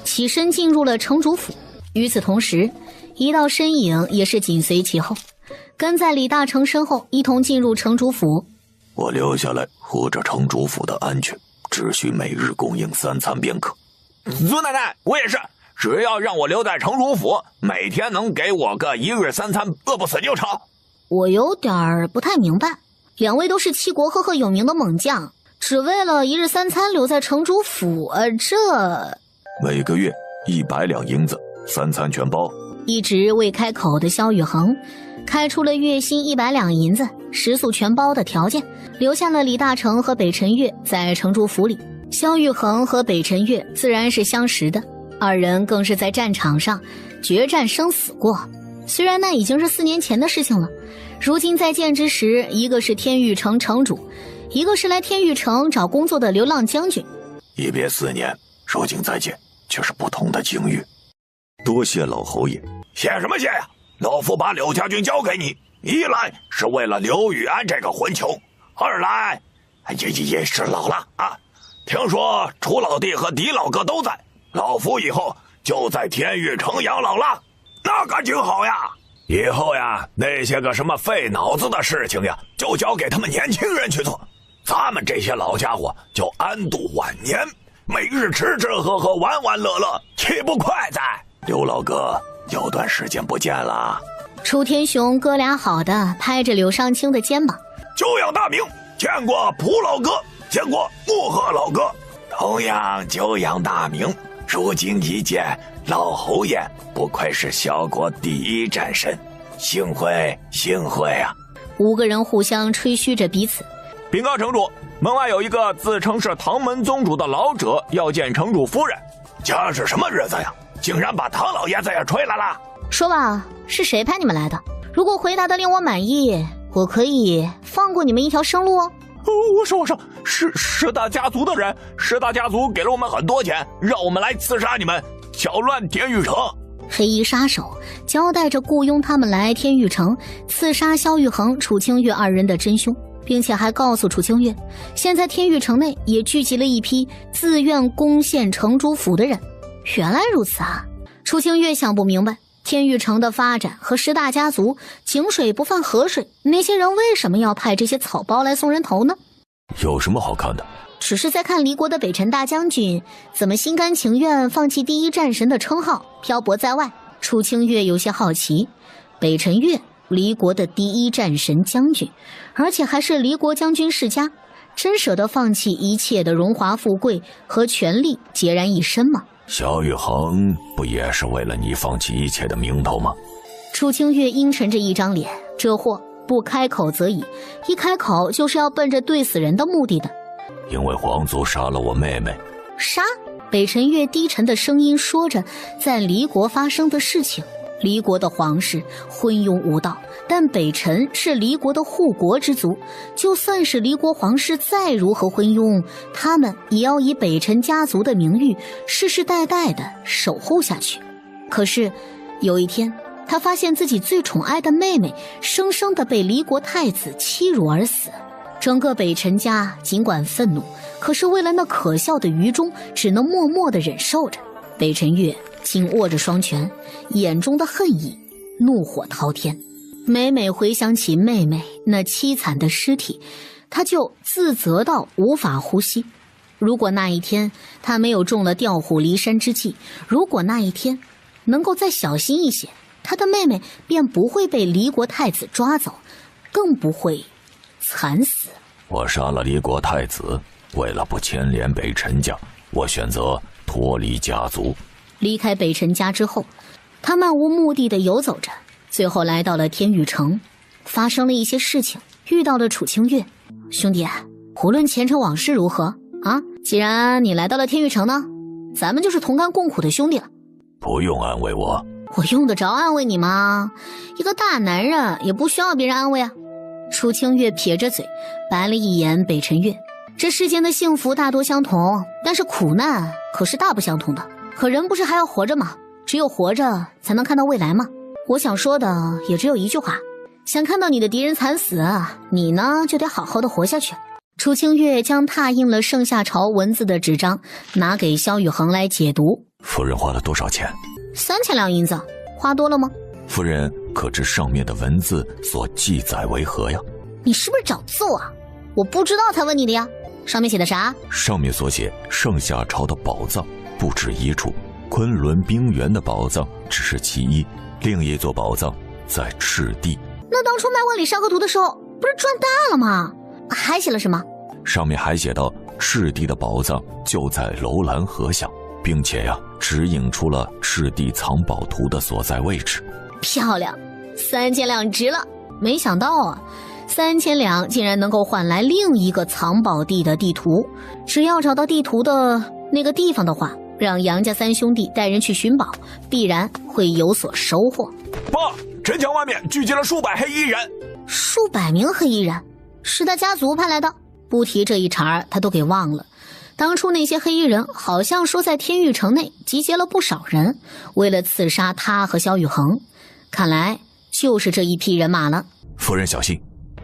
起身进入了城主府。与此同时，一道身影也是紧随其后，跟在李大成身后一同进入城主府。我留下来护着城主府的安全，只需每日供应3餐便可。祖奶奶，我也是，只要让我留在城主府，每天能给我个1日3餐，饿不死就成。我有点不太明白，2位都是7国赫赫有名的猛将，只为了1日3餐留在城主府，这每个月100两银子，3餐全包。一直未开口的萧雨恒开出了月薪100两银子，食宿全包的条件，留下了李大成和北辰月在城主府里。萧雨恒和北辰月自然是相识的，2人更是在战场上决战生死过。虽然那已经是4年前的事情了，如今再见之时，一个是天域城城主，一个是来天域城找工作的流浪将军。一别4年，如今再见，却是不同的境遇。多谢老侯爷。谢什么谢呀？老夫把柳家军交给你，一来是为了刘宇安这个混球，二来也是老了啊。听说楚老弟和狄老哥都在，老夫以后就在天域城养老了，那感情好呀。以后呀，那些个什么费脑子的事情呀，就交给他们年轻人去做，咱们这些老家伙就安度晚年，每日吃吃喝喝，玩玩乐乐，岂不快哉？刘老哥，有段时间不见了。楚天雄哥俩好的拍着柳尚清的肩膀，久仰大名，见过蒲老哥，见过穆贺老哥，同样久仰大名。如今一见，老侯爷不愧是小国第一战神，幸会幸会啊！5个人互相吹嘘着彼此。禀告城主，门外有一个自称是唐门宗主的老者要见城主夫人。这是什么日子呀？竟然把唐老爷子也吹来了！说吧，是谁派你们来的？如果回答的令我满意，我可以放过你们一条生路哦。我说，是大家族的人，是大家族给了我们很多钱，让我们来刺杀你们，搅乱天域城。黑衣杀手交代着雇佣他们来天域城刺杀萧玉衡、楚清月2人的真凶，并且还告诉楚清月，现在天域城内也聚集了一批自愿攻陷城主府的人。原来如此啊！楚清月想不明白，天域城的发展和10大家族井水不犯河水，那些人为什么要派这些草包来送人头呢？有什么好看的？只是在看离国的北辰大将军怎么心甘情愿放弃第一战神的称号，漂泊在外。楚清月有些好奇，北辰月离国的第一战神将军，而且还是离国将军世家，真舍得放弃一切的荣华富贵和权力，孑然一身吗？萧玉衡不也是为了你放弃一切的名头吗？楚清月阴沉着一张脸，这货不开口则已，一开口就是要奔着对死人的目的的。因为皇族杀了我妹妹。杀？北辰月低沉的声音说着在离国发生的事情。离国的皇室昏庸无道，但北辰是离国的护国之族，就算是离国皇室再如何昏庸，他们也要以北辰家族的名誉世世代代的守护下去。可是有一天，他发现自己最宠爱的妹妹生生的被离国太子欺辱而死。整个北辰家尽管愤怒，可是为了那可笑的愚忠，只能默默地忍受着。北辰月紧握着双拳，眼中的恨意怒火滔天。每每回想起妹妹那凄惨的尸体，他就自责到无法呼吸。如果那一天他没有中了调虎离山之计，如果那一天能够再小心一些，他的妹妹便不会被离国太子抓走，更不会惨死。我杀了离国太子，为了不牵连北辰家，我选择脱离家族。离开北辰家之后，他漫无目的地游走着，最后来到了天域城，发生了一些事情，遇到了楚清月。兄弟，无论前尘往事如何啊，既然你来到了天域城呢，咱们就是同甘共苦的兄弟了。不用安慰我。我用得着安慰你吗？一个大男人也不需要别人安慰啊。楚清月撇着嘴白了一眼北辰月。这世间的幸福大多相同，但是苦难可是大不相同的。可人不是还要活着吗？只有活着才能看到未来吗？我想说的也只有一句话，想看到你的敌人惨死，你呢就得好好的活下去。楚清月将拓印了盛夏朝文字的纸张拿给萧雨恒来解读。夫人花了多少钱？3000两银子，花多了吗？夫人可知上面的文字所记载为何呀？你是不是找揍啊？我不知道才问你的呀。上面写的啥？上面所写盛夏朝的宝藏不止一处，昆仑冰原的宝藏只是其一，另一座宝藏在赤地。那当初卖万里山河图的时候不是赚大了吗？还写了什么？上面还写到赤地的宝藏就在楼兰河下，并且指引出了赤地藏宝图的所在位置。漂亮，3000两值了。没想到3000两竟然能够换来另一个藏宝地的地图。只要找到地图的那个地方的话，让杨家3兄弟带人去寻宝，必然会有所收获。爸，城墙外面聚集了数百黑衣人。数百名黑衣人？是他家族派来的？不提这一茬他都给忘了。当初那些黑衣人好像说在天域城内集结了不少人，为了刺杀他和萧雨恒，看来就是这一批人马了。夫人小心，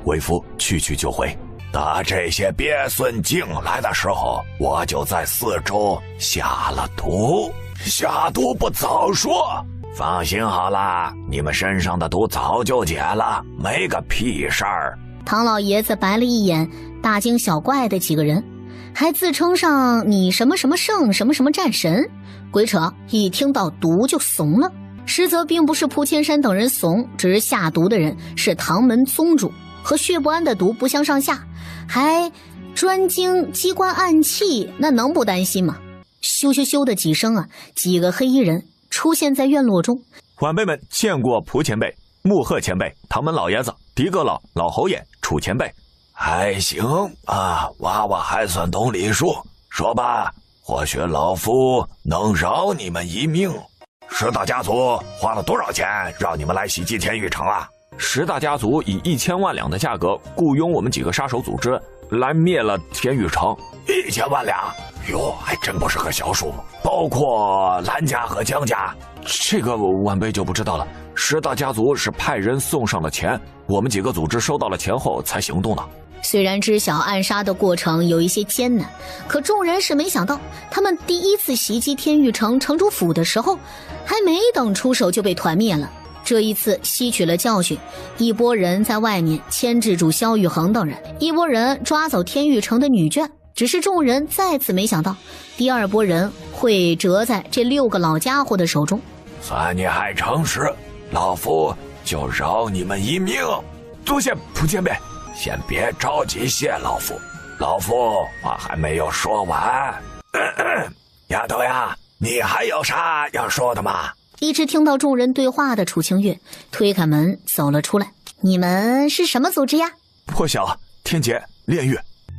为夫去就回。打这些鳖孙进来的时候，我就在四周下了毒。下毒不早说。放心好了，你们身上的毒早就解了，没个屁事儿。唐老爷子白了一眼大惊小怪的几个人，还自称上你什么什么圣什么什么战神，鬼扯，一听到毒就怂了。实则并不是蒲千山等人怂，只是下毒的人是唐门宗主，和血不安的毒不相上下，还专精机关暗器，那能不担心吗？咻咻咻的几声啊，几个黑衣人出现在院落中。晚辈们见过蒲前辈、穆鹤前辈、唐门老爷子、狄阁老、老侯爷、楚前辈。还行啊，娃娃还算懂礼数。说吧，或许老夫能饶你们一命。石大家族花了多少钱让你们来袭击天域城啊？石大家族以1000万两的价格雇佣我们几个杀手组织来灭了天域城。1000万两，哟，还真不是个小数目。包括蓝家和江家，这个晚辈就不知道了。石大家族是派人送上了钱，我们几个组织收到了钱后才行动的。虽然知晓暗杀的过程有一些艰难，可众人是没想到，他们第一次袭击天域城城主府的时候，还没等出手就被团灭了。这一次吸取了教训，一拨人在外面牵制住萧玉衡等人，一拨人抓走天域城的女眷。只是众人再次没想到，第二拨人会折在这6个老家伙的手中。算你还诚实，老夫就饶你们一命。多谢蒲前辈，先别着急谢老夫，老夫话还没有说完。丫头呀，你还有啥要说的吗？一直听到众人对话的楚清月推开门走了出来。你们是什么组织呀？破晓、天劫、炼狱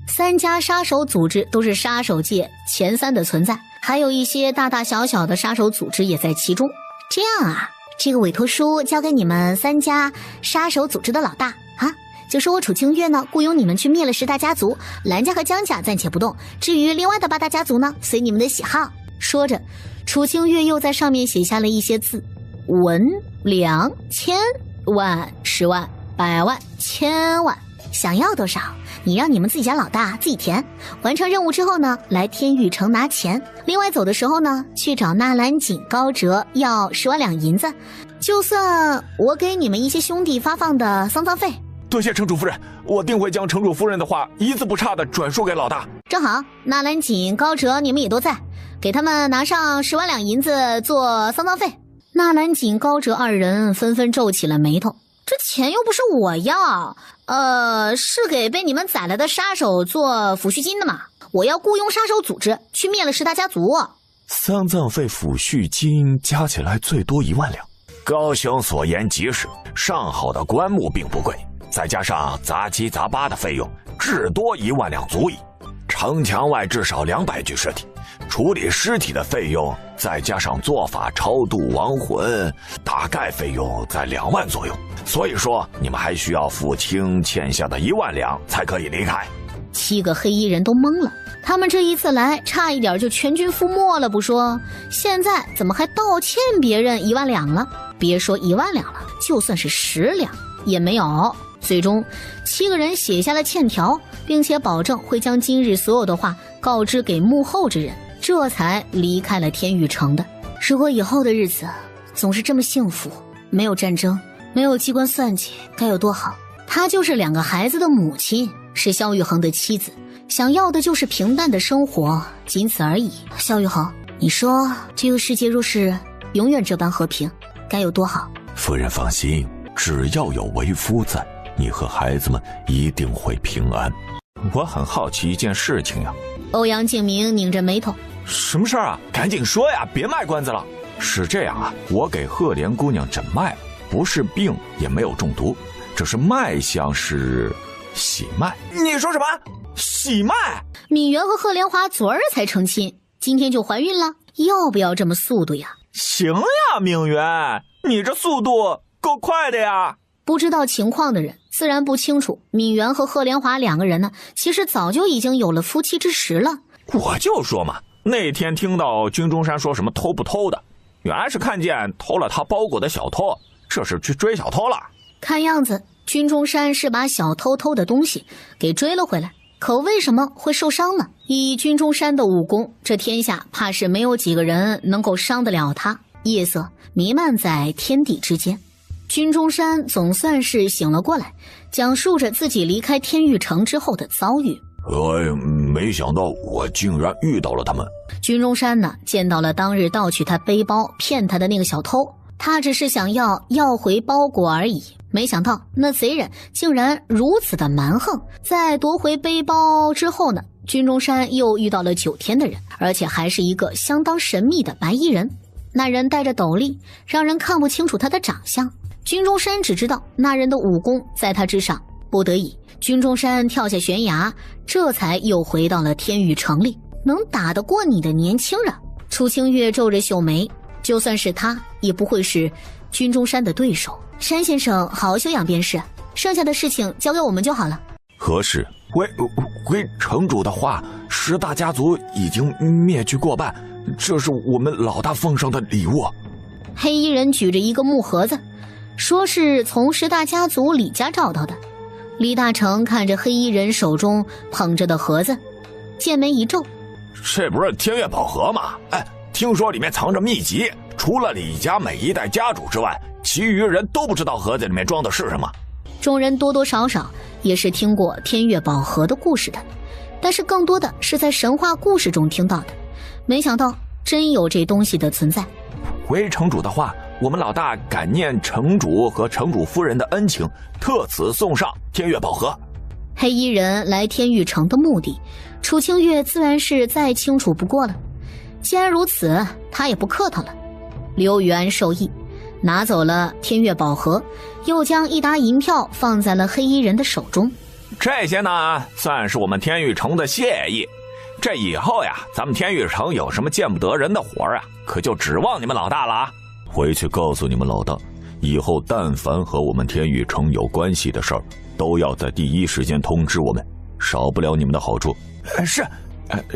3家杀手组织都是杀手界前3的存在，还有一些大大小小的杀手组织也在其中。这样啊，这个委托书交给你们3家杀手组织的老大啊，就说我楚清月呢雇佣你们去灭了10大家族，蓝家和江家暂且不动，至于另外的8大家族呢，随你们的喜好。说着，楚清月又在上面写下了一些字：文、两、千、万、10万、100万、1000万，想要多少你让你们自己家老大自己填，完成任务之后呢，来天域城拿钱。另外走的时候呢，去找纳兰锦、高哲要10万两银子，就算我给你们一些兄弟发放的丧葬费。多谢城主夫人，我定会将城主夫人的话一字不差的转述给老大。正好，纳兰锦、高哲你们也都在，给他们拿上10万两银子做丧葬费。纳兰锦、高哲2人纷纷皱起了眉头，这钱又不是我要，是给被你们宰了的杀手做抚恤金的嘛。我要雇佣杀手组织去灭了10大家族。丧葬费、抚恤金加起来最多1万两。高兄所言极是，上好的棺木并不贵，再加上杂七杂八的费用，至多1万两足矣。城墙外至少200具尸体，处理尸体的费用，再加上做法超度亡魂，大概费用在2万左右。所以说，你们还需要付清欠下的1万两才可以离开。7个黑衣人都懵了，他们这一次来差一点就全军覆没了不说，现在怎么还道歉别人1万两了？别说1万两了，就算是10两也没有。最终7个人写下了欠条，并且保证会将今日所有的话告知给幕后之人，这才离开了天域城的。如果以后的日子总是这么幸福，没有战争，没有机关算计，该有多好。她就是2个孩子的母亲，是萧玉衡的妻子，想要的就是平淡的生活，仅此而已。萧玉衡，你说这个世界若是永远这般和平，该有多好。夫人放心，只要有为夫在，你和孩子们一定会平安。我很好奇一件事情呀。欧阳敬明拧着眉头，什么事儿啊？赶紧说呀，别卖关子了。是这样啊，我给赫连姑娘诊脉，不是病，也没有中毒，这是脉象是喜脉。你说什么？喜脉？敏媛和赫连华昨儿才成亲，今天就怀孕了，要不要这么速度呀？行呀，敏媛，你这速度够快的呀。不知道情况的人自然不清楚，敏媛和赫连华2个人呢，其实早就已经有了夫妻之实了。我就说嘛，那天听到军中山说什么偷不偷的，原来是看见偷了他包裹的小偷，这是去追小偷了。看样子军中山是把小偷偷的东西给追了回来，可为什么会受伤呢？以军中山的武功，这天下怕是没有几个人能够伤得了他。夜色弥漫在天地之间，军中山总算是醒了过来，讲述着自己离开天域城之后的遭遇。没想到我竟然遇到了他们。军中山呢，见到了当日盗取他背包骗他的那个小偷，他只是想要回包裹而已，没想到那贼人竟然如此的蛮横。在夺回背包之后呢，军中山又遇到了9天的人，而且还是一个相当神秘的白衣人。那人戴着斗笠，让人看不清楚他的长相。军中山只知道那人的武功在他之上，不得已，军中山跳下悬崖，这才又回到了天域城里。能打得过你的年轻人？楚清月皱着秀眉，就算是他，也不会是军中山的对手。山先生好好休养便是，剩下的事情交给我们就好了。何事？回城主的话，10大家族已经灭绝过半，这是我们老大奉上的礼物。黑衣人举着一个木盒子，说是从10大家族李家找到的。李大成看着黑衣人手中捧着的盒子，剑眉一皱，这不是天月宝盒吗？哎，听说里面藏着秘籍，除了李家每一代家主之外，其余人都不知道盒子里面装的是什么。众人多多少少也是听过天月宝盒的故事的，但是更多的是在神话故事中听到的，没想到真有这东西的存在。回城主的话，我们老大感念城主和城主夫人的恩情，特此送上天月宝盒。黑衣人来天域城的目的，楚清月自然是再清楚不过了。既然如此，他也不客套了。刘宇安受益，拿走了天月宝盒，又将1沓银票放在了黑衣人的手中。这些呢，算是我们天域城的谢意。这以后呀，咱们天域城有什么见不得人的活啊，可就指望你们老大了啊！回去告诉你们老大，以后但凡和我们天域城有关系的事儿，都要在第一时间通知我们，少不了你们的好处。是，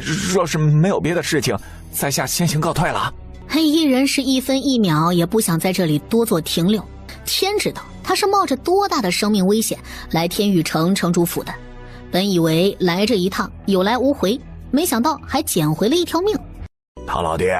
若是没有别的事情，在下先行告退了。黑衣人是1分1秒也不想在这里多做停留，天知道他是冒着多大的生命危险来天域城城主府的。本以为来这一趟有来无回，没想到还捡回了一条命。唐老爹，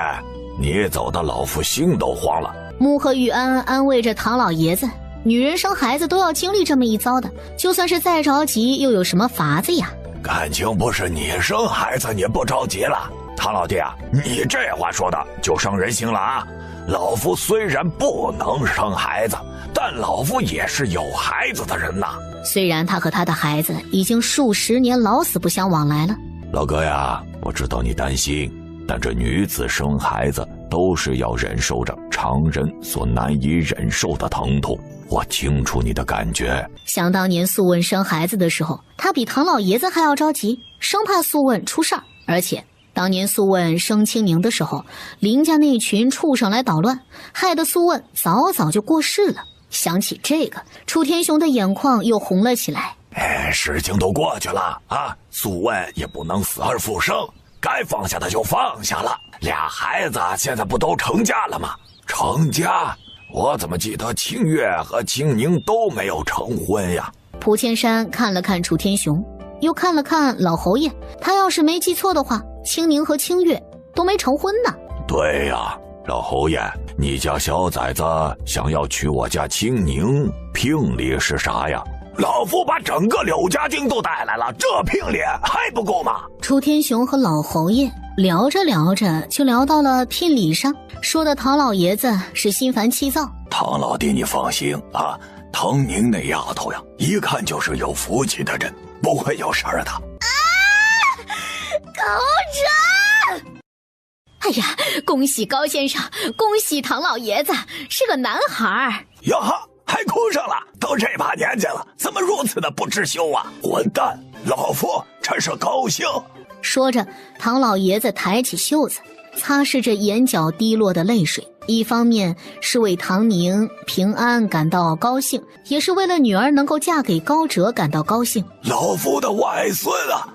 你走的老夫心都慌了。穆和玉安安慰着唐老爷子，女人生孩子都要经历这么一遭的，就算是再着急又有什么法子呀？感情不是你生孩子你不着急了？唐老爹啊，你这话说的就伤人心了啊！老夫虽然不能生孩子，但老夫也是有孩子的人呐。虽然他和他的孩子已经数10年老死不相往来了。老哥呀，我知道你担心，但这女子生孩子都是要忍受着常人所难以忍受的疼痛，我清楚你的感觉。想当年素问生孩子的时候，他比唐老爷子还要着急，生怕素问出事儿。而且当年素问生青宁的时候，林家那群畜生来捣乱，害得素问早早就过世了。想起这个，楚天雄的眼眶又红了起来。事情都过去了啊，素问也不能死而复生，该放下的就放下了。俩孩子现在不都成家了吗？成家？我怎么记得清月和青宁都没有成婚呀？蒲千山看了看楚天雄，又看了看老侯爷，他要是没记错的话，青宁和清月都没成婚呢。对呀，老侯爷，你家小崽子想要娶我家青宁，聘礼是啥呀？老夫把整个柳家军都带来了，这聘礼还不够吗？楚天雄和老侯爷聊着聊着就聊到了聘礼上，说的唐老爷子是心烦气躁。唐老弟你放心啊，唐宁那丫头呀，一看就是有福气的人，不会有事儿的。高枕！哎呀，恭喜高先生，恭喜唐老爷子，是个男孩。哟呵，还哭上了，都这把年纪了，怎么如此的不知羞啊！混蛋，老夫真是高兴。说着，唐老爷子抬起袖子，擦拭着眼角滴落的泪水，一方面是为唐宁平安感到高兴，也是为了女儿能够嫁给高哲感到高兴。老夫的外孙啊，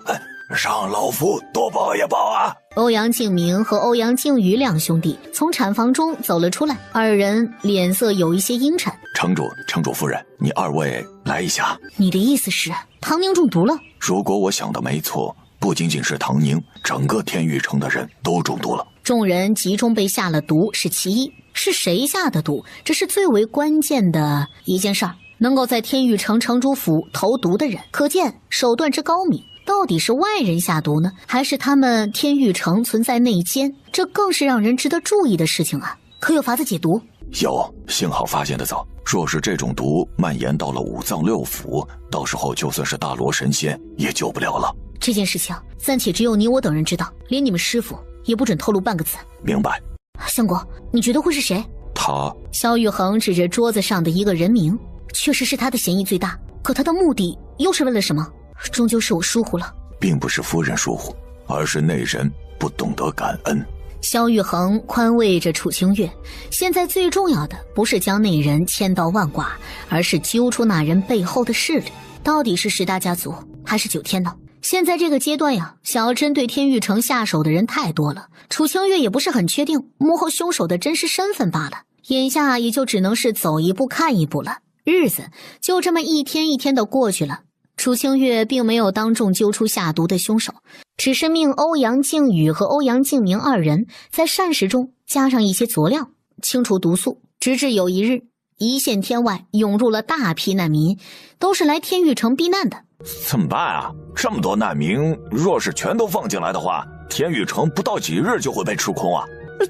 让老夫多抱一抱啊！欧阳敬明和欧阳靖宇两兄弟从产房中走了出来，二人脸色有一些阴沉。城主夫人，你二位来一下。你的意思是唐宁中毒了？如果我想的没错，不仅仅是唐宁，整个天域城的人都中毒了。众人集中被下了毒是其一，是谁下的毒，这是最为关键的一件事儿。能够在天域城城主府投毒的人，可见手段之高明。到底是外人下毒呢，还是他们天域城存在内奸？这更是让人值得注意的事情啊！可有法子解毒？有，幸好发现得早。若是这种毒蔓延到了五脏六腑，到时候就算是大罗神仙也救不了了。这件事情暂且只有你我等人知道，连你们师父也不准透露半个字。明白。相国，你觉得会是谁？他。萧玉衡指着桌子上的一个人名，确实是他的嫌疑最大，可他的目的又是为了什么？终究是我疏忽了。并不是夫人疏忽，而是那人不懂得感恩。萧玉衡宽慰着楚清月，现在最重要的不是将那人千刀万剐，而是揪出那人背后的势力，到底是10大家族还是9天呢？现在这个阶段呀，想要针对天玉城下手的人太多了，楚清月也不是很确定幕后凶手的真实身份罢了，眼下也就只能是走一步看一步了。日子就这么一天一天的过去了，楚清月并没有当众揪出下毒的凶手，只是命欧阳靖宇和欧阳靖明2人在膳食中加上一些佐料，清除毒素。直至有一日，一线天外涌入了大批难民，都是来天玉城避难的。怎么办啊？这么多难民，若是全都放进来的话，天玉城不到几日就会被吃空啊！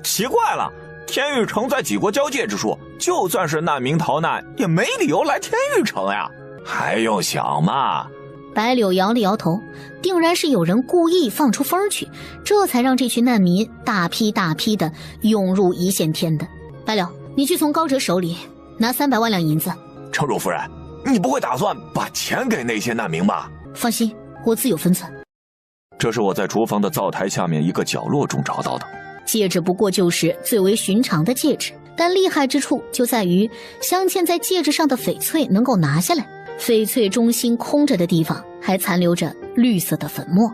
奇怪了，天玉城在几国交界之处，就算是难民逃难，也没理由来天玉城呀。还用想吗？白柳摇了摇头，定然是有人故意放出风去，这才让这群难民大批大批的涌入一线天的。白柳，你去从高哲手里拿300万两银子。城主夫人，你不会打算把钱给那些难民吧？放心，我自有分寸。这是我在厨房的灶台下面一个角落中找到的戒指，不过就是最为寻常的戒指，但厉害之处就在于镶嵌在戒指上的翡翠能够拿下来，翡翠中心空着的地方还残留着绿色的粉末。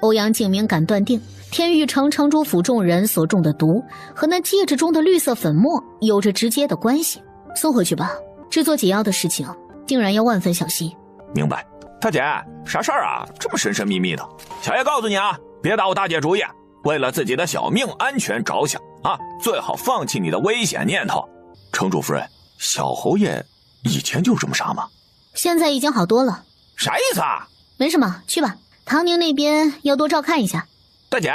欧阳靖明敢断定，天玉城城主府众人所中的毒和那戒指中的绿色粉末有着直接的关系。送回去吧，制作解药的事情定然要万分小心。明白。大姐，啥事儿啊？这么神神秘秘的。小爷告诉你啊，别打我大姐主意，为了自己的小命安全着想啊，最好放弃你的危险念头。城主夫人，小侯爷以前就这么傻吗？现在已经好多了。啥意思啊？没什么，去吧。唐宁那边要多照看一下。大姐，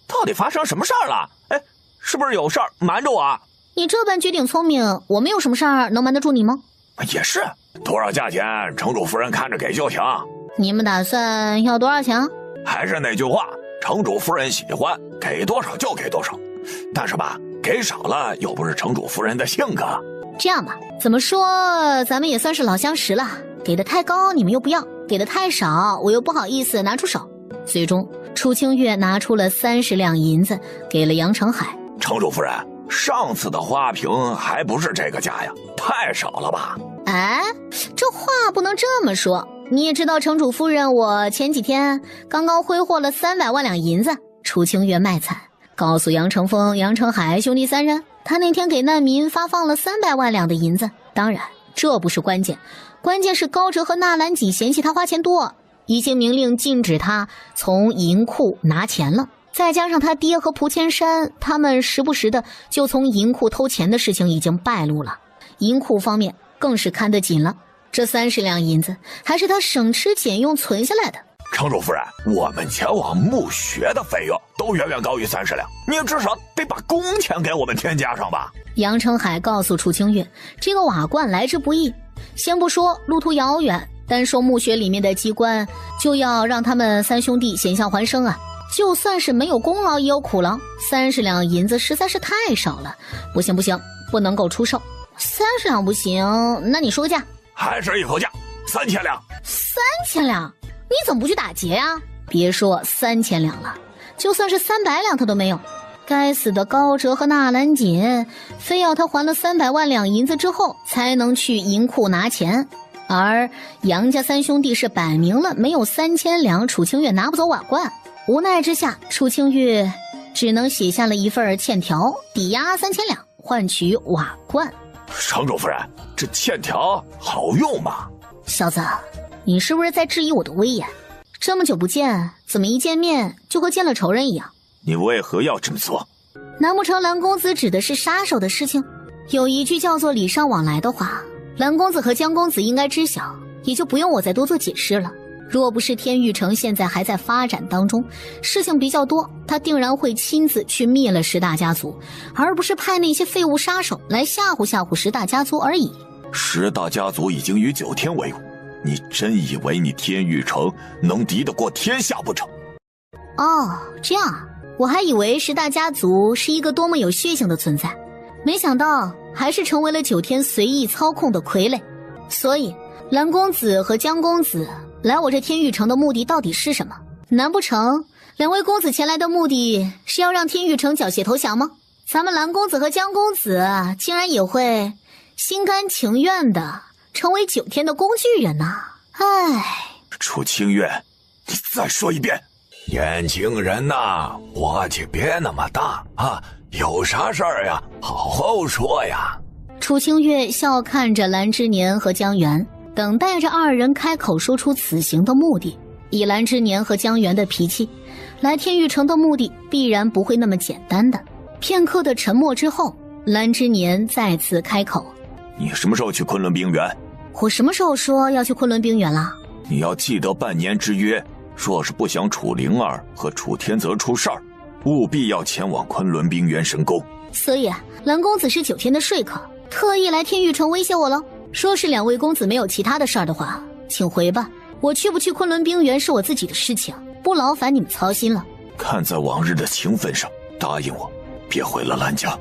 到底发生什么事儿了？哎，是不是有事儿瞒着我？你这般绝顶聪明，我们有什么事儿能瞒得住你吗？也是，多少价钱，城主夫人看着给就行。你们打算要多少钱？还是那句话，城主夫人喜欢，给多少就给多少。但是吧，给少了又不是城主夫人的性格。这样吧，怎么说，咱们也算是老相识了。给的太高你们又不要，给的太少我又不好意思拿出手。最终，楚清月拿出了30两银子，给了杨成海。城主夫人，上次的花瓶还不是这个价呀，太少了吧？哎，这话不能这么说。你也知道，城主夫人我前几天刚刚挥霍了300万两银子。楚清月卖惨，告诉杨成风、杨成海兄弟3人，他那天给难民发放了300万两的银子。当然，这不是关键，关键是高哲和纳兰锦嫌弃他花钱多，已经明令禁止他从银库拿钱了。再加上他爹和蒲千山他们时不时的就从银库偷钱的事情已经败露了，银库方面更是看得紧了。这30两银子还是他省吃俭用存下来的。城主夫人，我们前往墓穴的费用都远远高于30两，你至少得把工钱给我们添加上吧。杨成海告诉楚清月，这个瓦罐来之不易，先不说路途遥远，单说墓穴里面的机关就要让他们3兄弟险象环生啊。就算是没有功劳也有苦劳，30两银子实在是太少了。不行，不能够出售。30两不行，那你说个价。还是一口价，3000两。3000两？你怎么不去打劫呀？别说3000两了，就算是300两他都没有。该死的高哲和纳兰锦，非要他还了300万两银子之后才能去银库拿钱。而杨家3兄弟是摆明了没有3000两，楚清月拿不走瓦罐。无奈之下，楚清月只能写下了一份欠条，抵押3000两，换取瓦罐。城主夫人，这欠条好用吗？小子，你是不是在质疑我的威严？这么久不见，怎么一见面就和见了仇人一样？你为何要这么做？难不成蓝公子指的是杀手的事情？有一句叫做礼尚往来的话，蓝公子和江公子应该知晓，也就不用我再多做解释了。若不是天域城现在还在发展当中，事情比较多，他定然会亲自去灭了十大家族，而不是派那些废物杀手来吓唬吓唬十大家族而已。十大家族已经与9天为伍，你真以为你天域城能敌得过天下不成？哦，这样啊，我还以为十大家族是一个多么有血性的存在，没想到还是成为了9天随意操控的傀儡。所以蓝公子和江公子来我这天域城的目的到底是什么？难不成两位公子前来的目的是要让天域城缴械投降吗？咱们蓝公子和江公子竟然也会心甘情愿的成为9天的工具人呐！唉，楚清月，你再说一遍。年轻人呐，火气别那么大啊，有啥事儿呀，好好说呀。楚清月笑看着蓝之年和江源，等待着二人开口说出此行的目的。以蓝之年和江源的脾气，来天域城的目的必然不会那么简单的。片刻的沉默之后，蓝之年再次开口：你什么时候去昆仑冰原？我什么时候说要去昆仑冰原了？你要记得半年之约，若是不想楚灵儿和楚天泽出事儿，务必要前往昆仑冰原神宫。所以蓝公子是9天的说客，特意来天域城威胁我了。说是两位公子没有其他的事儿的话，请回吧。我去不去昆仑冰原是我自己的事情，不劳烦你们操心了。看在往日的情分上，答应我，别回了蓝家。